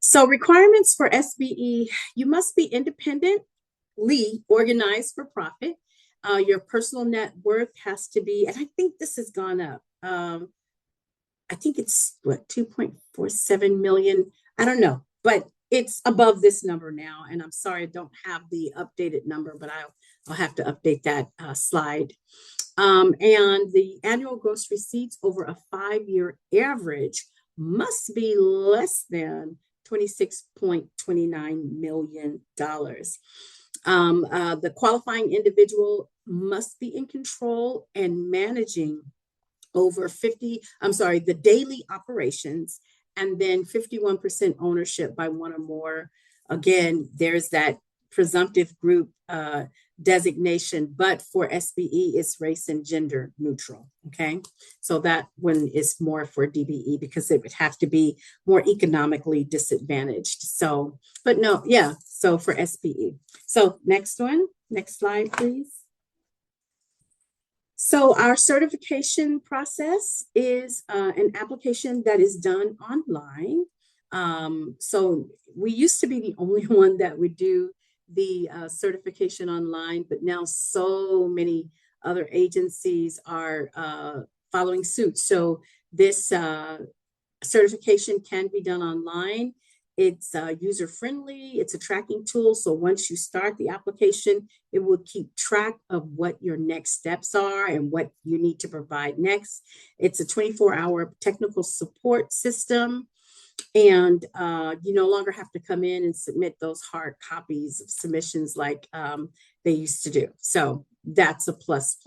So requirements for SBE, you must be independently organized for profit. Your personal net worth has to be, and I think this has gone up. I think it's what, 2.47 million. I don't know, but it's above this number now. And I'm sorry, I don't have the updated number, but I'll have to update that slide. And the annual gross receipts over a 5-year average must be less than $26.29 million. The qualifying individual must be in control and managing over the daily operations, and then 51% ownership by one or more. Again, there's that presumptive group designation, but for SBE, it's race and gender neutral. Okay, so that one is more for DBE because it would have to be more economically disadvantaged. So, but no, yeah, so for SBE. So next slide, please. So our certification process is an application that is done online. So we used to be the only one that would do the certification online, but now so many other agencies are following suit. So this certification can be done online. It's user-friendly. It's a tracking tool. So once you start the application, it will keep track of what your next steps are and what you need to provide next. It's a 24-hour technical support system. And you no longer have to come in and submit those hard copies of submissions like they used to do. So that's a plus.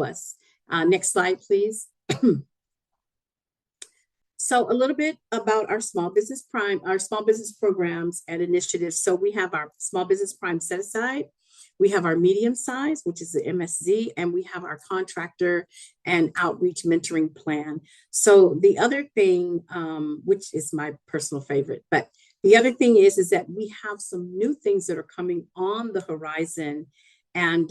Next slide, please. So a little bit about our small business programs and initiatives. So we have our small business prime set aside. We have our medium size, which is the MSZ, and we have our contractor and outreach mentoring plan. So the other thing, which is my personal favorite, but the other thing is that we have some new things that are coming on the horizon. And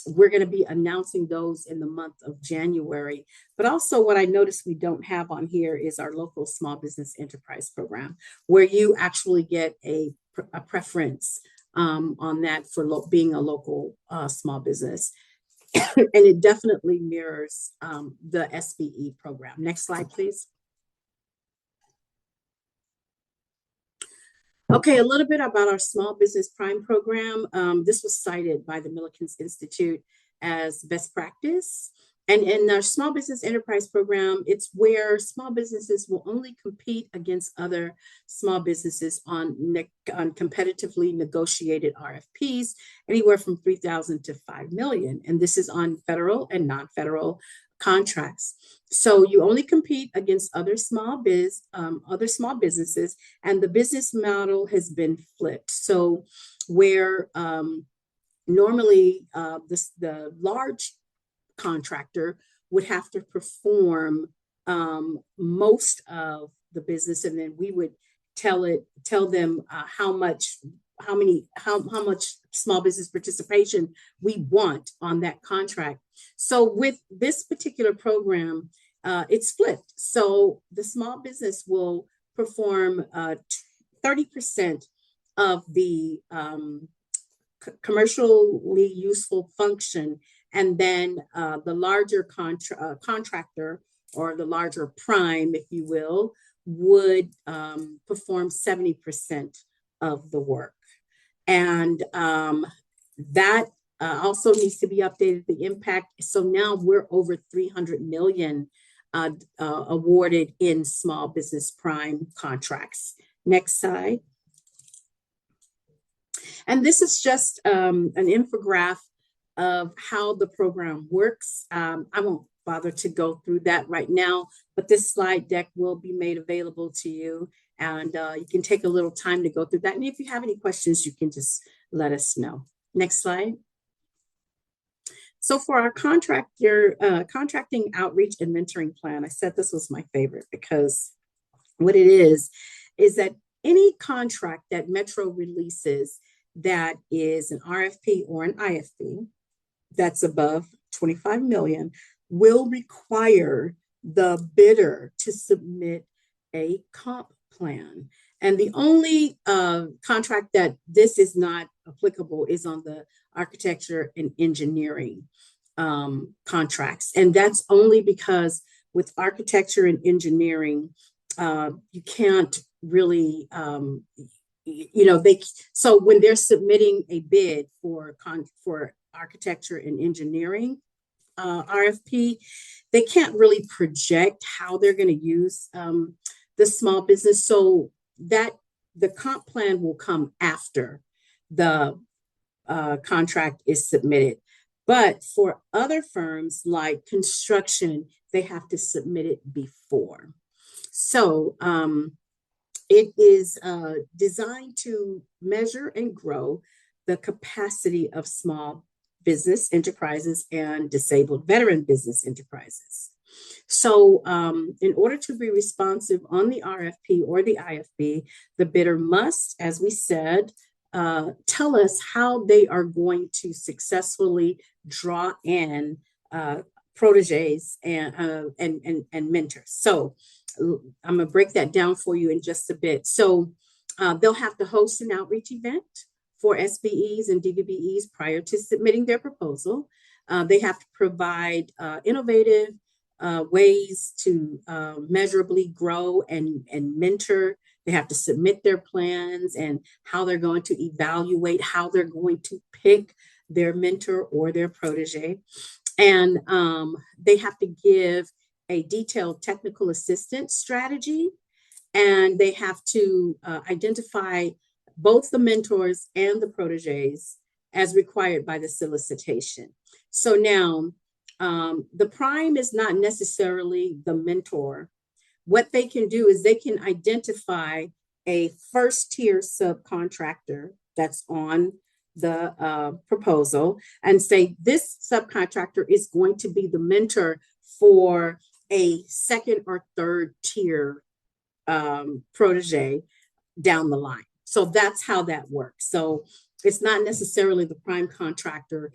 we're going to be announcing those in the month of January. But also what I noticed we don't have on here is our local small business enterprise program, where you actually get a preference on that for being a local small business. And it definitely mirrors the SBE program. Next slide, please. Okay, a little bit about our Small Business Prime program. This was cited by the Millikins Institute as best practice. And in our Small Business Enterprise program, it's where small businesses will only compete against other small businesses on competitively negotiated RFPs, anywhere from 3,000 to 5 million. And this is on federal and non-federal contracts. So you only compete against other small businesses, and the business model has been flipped. So where normally the large contractor would have to perform most of the business, and then we would tell them how much small business participation we want on that contract. So with this particular program, it's flipped. So the small business will perform 30% of the commercially useful function, and then the larger contractor, or the larger prime, if you will, would perform 70% of the work. And that also needs to be updated, the impact. So now we're over 300 million awarded in small business prime contracts. Next slide. And this is just an infographic of how the program works. I won't bother to go through that right now, but this slide deck will be made available to you, and you can take a little time to go through that. And if you have any questions, you can just let us know. Next slide. So for our contracting outreach and mentoring plan, I said this was my favorite, because what it is that any contract that Metro releases that is an RFP or an IFP that's above 25 million will require the bidder to submit a comp plan. And the only contract that this is not applicable is on the architecture and engineering contracts. And that's only because with architecture and engineering, you can't really, so when they're submitting a bid for architecture and engineering RFP, they can't really project how they're going to use the small business. So that the comp plan will come after the contract is submitted. But for other firms like construction, they have to submit it before. So it is designed to measure and grow the capacity of small business enterprises and disabled veteran business enterprises. So in order to be responsive on the RFP or the IFP, the bidder must, as we said, tell us how they are going to successfully draw in proteges and mentors. So I'm going to break that down for you in just a bit. So they'll have to host an outreach event for SBEs and DVBEs prior to submitting their proposal. They have to provide innovative ways to measurably grow and mentor. They have to submit their plans and how they're going to evaluate, how they're going to pick their mentor or their protege. And they have to give a detailed technical assistance strategy, and they have to identify both the mentors and the proteges as required by the solicitation. So now, the prime is not necessarily the mentor. What they can do is they can identify a first tier subcontractor that's on the proposal and say, this subcontractor is going to be the mentor for a second or third tier protege down the line. So that's how that works. So it's not necessarily the prime contractor,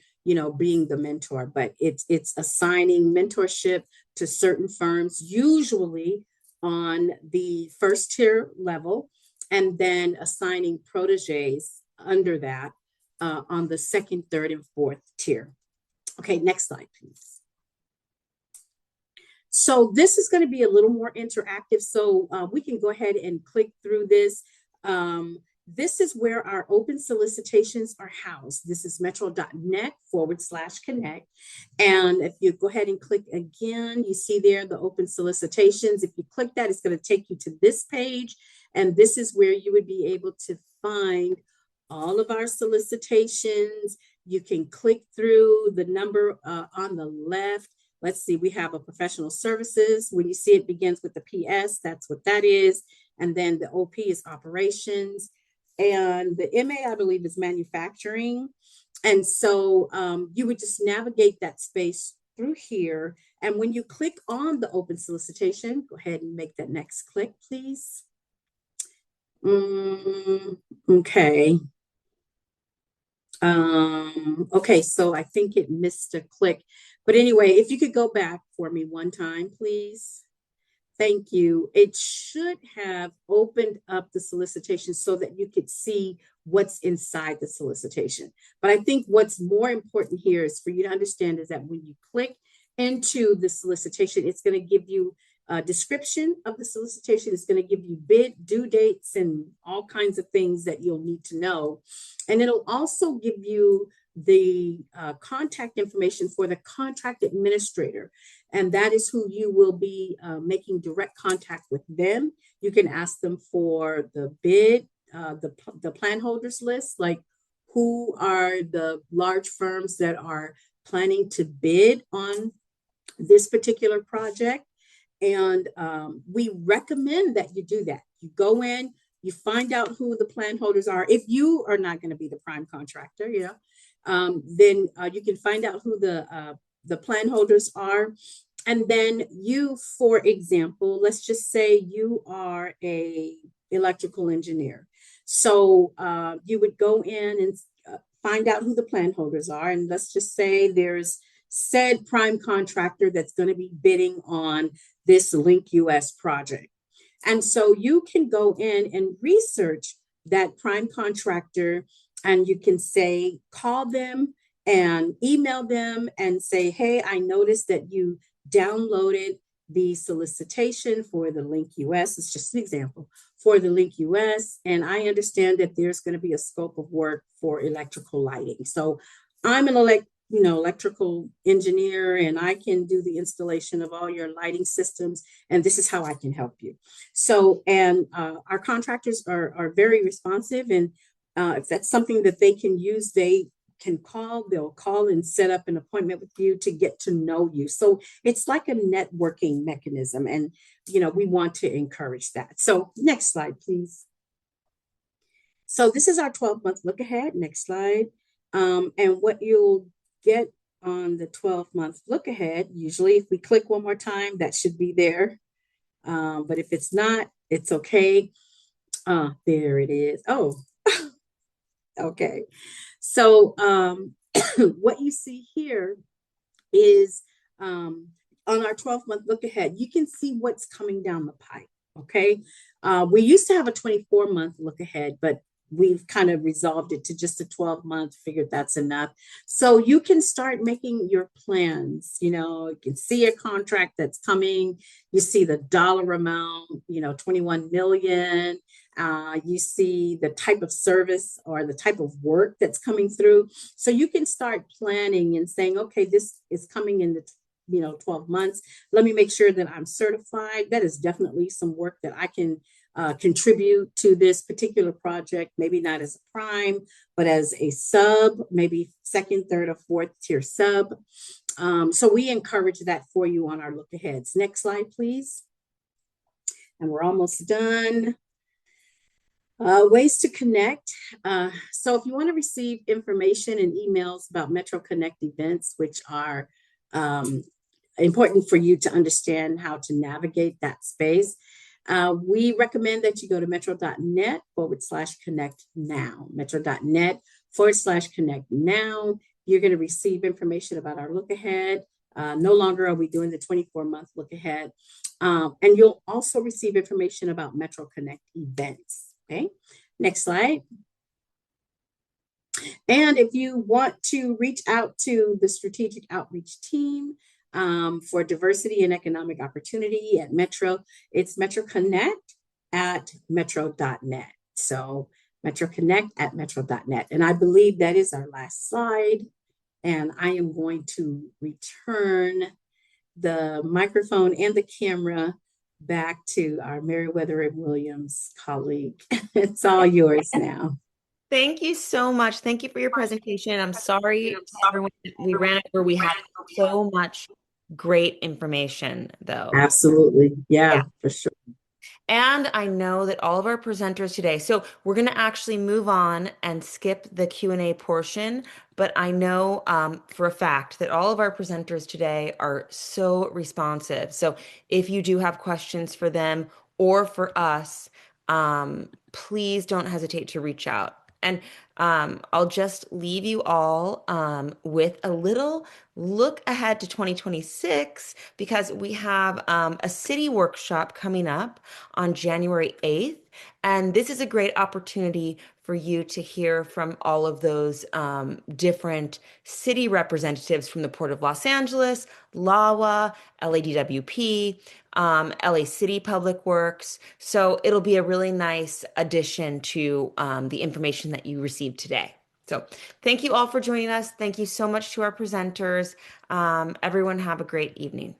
being the mentor, but it's assigning mentorship to certain firms, usually on the first tier level, and then assigning proteges under that on the second, third, and fourth tier. Okay, next slide, please. So this is going to be a little more interactive. So we can go ahead and click through this. This is where our open solicitations are housed. This is metro.net/connect. And if you go ahead and click again, you see there the open solicitations. If you click that, it's going to take you to this page. And this is where you would be able to find all of our solicitations. You can click through the number on the left. Let's see, we have a professional services. When you see it begins with the PS, that's what that is. And then the OP is operations. And the MA, I believe, is manufacturing. And so you would just navigate that space through here. And when you click on the open solicitation, go ahead and make that next click, please. Okay. Okay, so I think it missed a click. But anyway, if you could go back for me one time, please. Thank you. It should have opened up the solicitation so that you could see what's inside the solicitation. But I think what's more important here is for you to understand is that when you click into the solicitation, it's going to give you a description of the solicitation. It's going to give you bid due dates and all kinds of things that you'll need to know. And it'll also give you the contact information for the contract administrator. And that is who you will be making direct contact with them. You can ask them for the bid, the plan holders list, like who are the large firms that are planning to bid on this particular project. And we recommend that you do that. You go in, you find out who the plan holders are. If you are not going to be the prime contractor, then you can find out who the plan holders are. And then you, for example, let's just say you are a electrical engineer. So you would go in and find out who the plan holders are. And let's just say there's said prime contractor that's going to be bidding on this Link US project. And so you can go in and research that prime contractor, and you can say, call them and email them and say, hey, I noticed that you downloaded the solicitation for the Link US. It's just an example for the Link US. And I understand that there's going to be a scope of work for electrical lighting. So I'm an electrical engineer, and I can do the installation of all your lighting systems, and this is how I can help you. So, and our contractors are very responsive, and if that's something that they can use, they'll call and set up an appointment with you to get to know you. So it's like a networking mechanism, and we want to encourage that. So next slide, please. So this is our 12-month look ahead. Next slide. And what you'll get on the 12-month look ahead, usually if we click one more time, that should be there. But if it's not, it's okay. There it is. Oh, okay. So what you see here is on our 12-month look ahead, you can see what's coming down the pipe. Okay. We used to have a 24-month look ahead, but we've kind of resolved it to just a 12-month, figured that's enough. So you can start making your plans. You can see a contract that's coming. You see the dollar amount, 21 million. You see the type of service or the type of work that's coming through. So you can start planning and saying, okay, this is coming in the 12 months. Let me make sure that I'm certified. That is definitely some work that I can contribute to this particular project, maybe not as a prime, but as a sub, maybe second, third, or fourth tier sub. So we encourage that for you on our look aheads. Next slide, please. And we're almost done. Ways to connect. So if you want to receive information and emails about Metro Connect events, which are important for you to understand how to navigate that space, we recommend that you go to metro.net/connect now. Metro.net/connect now. You're going to receive information about our look ahead. No longer are we doing the 24-month look ahead. And you'll also receive information about Metro Connect events. Okay, next slide. And if you want to reach out to the strategic outreach team for diversity and economic opportunity at Metro, it's metroconnect@metro.net. So metroconnect@metro.net. And I believe that is our last slide. And I am going to return the microphone and the camera back to our Meriwether and Williams colleague. It's all yours now. Thank you so much. Thank you for your presentation. I'm sorry, everyone, we ran over. We had so much great information, though. Absolutely. Yeah, for sure. And I know that all of our presenters today, so we're going to actually move on and skip the Q&A portion, but I know for a fact that all of our presenters today are so responsive. So if you do have questions for them or for us, please don't hesitate to reach out. And I'll just leave you all with a little look ahead to 2026 because we have a city workshop coming up on January 8th. And this is a great opportunity for you to hear from all of those different city representatives from the Port of Los Angeles, LAWA, LADWP, LA City Public Works. So it'll be a really nice addition to the information that you received today. So thank you all for joining us. Thank you so much to our presenters. Everyone have a great evening.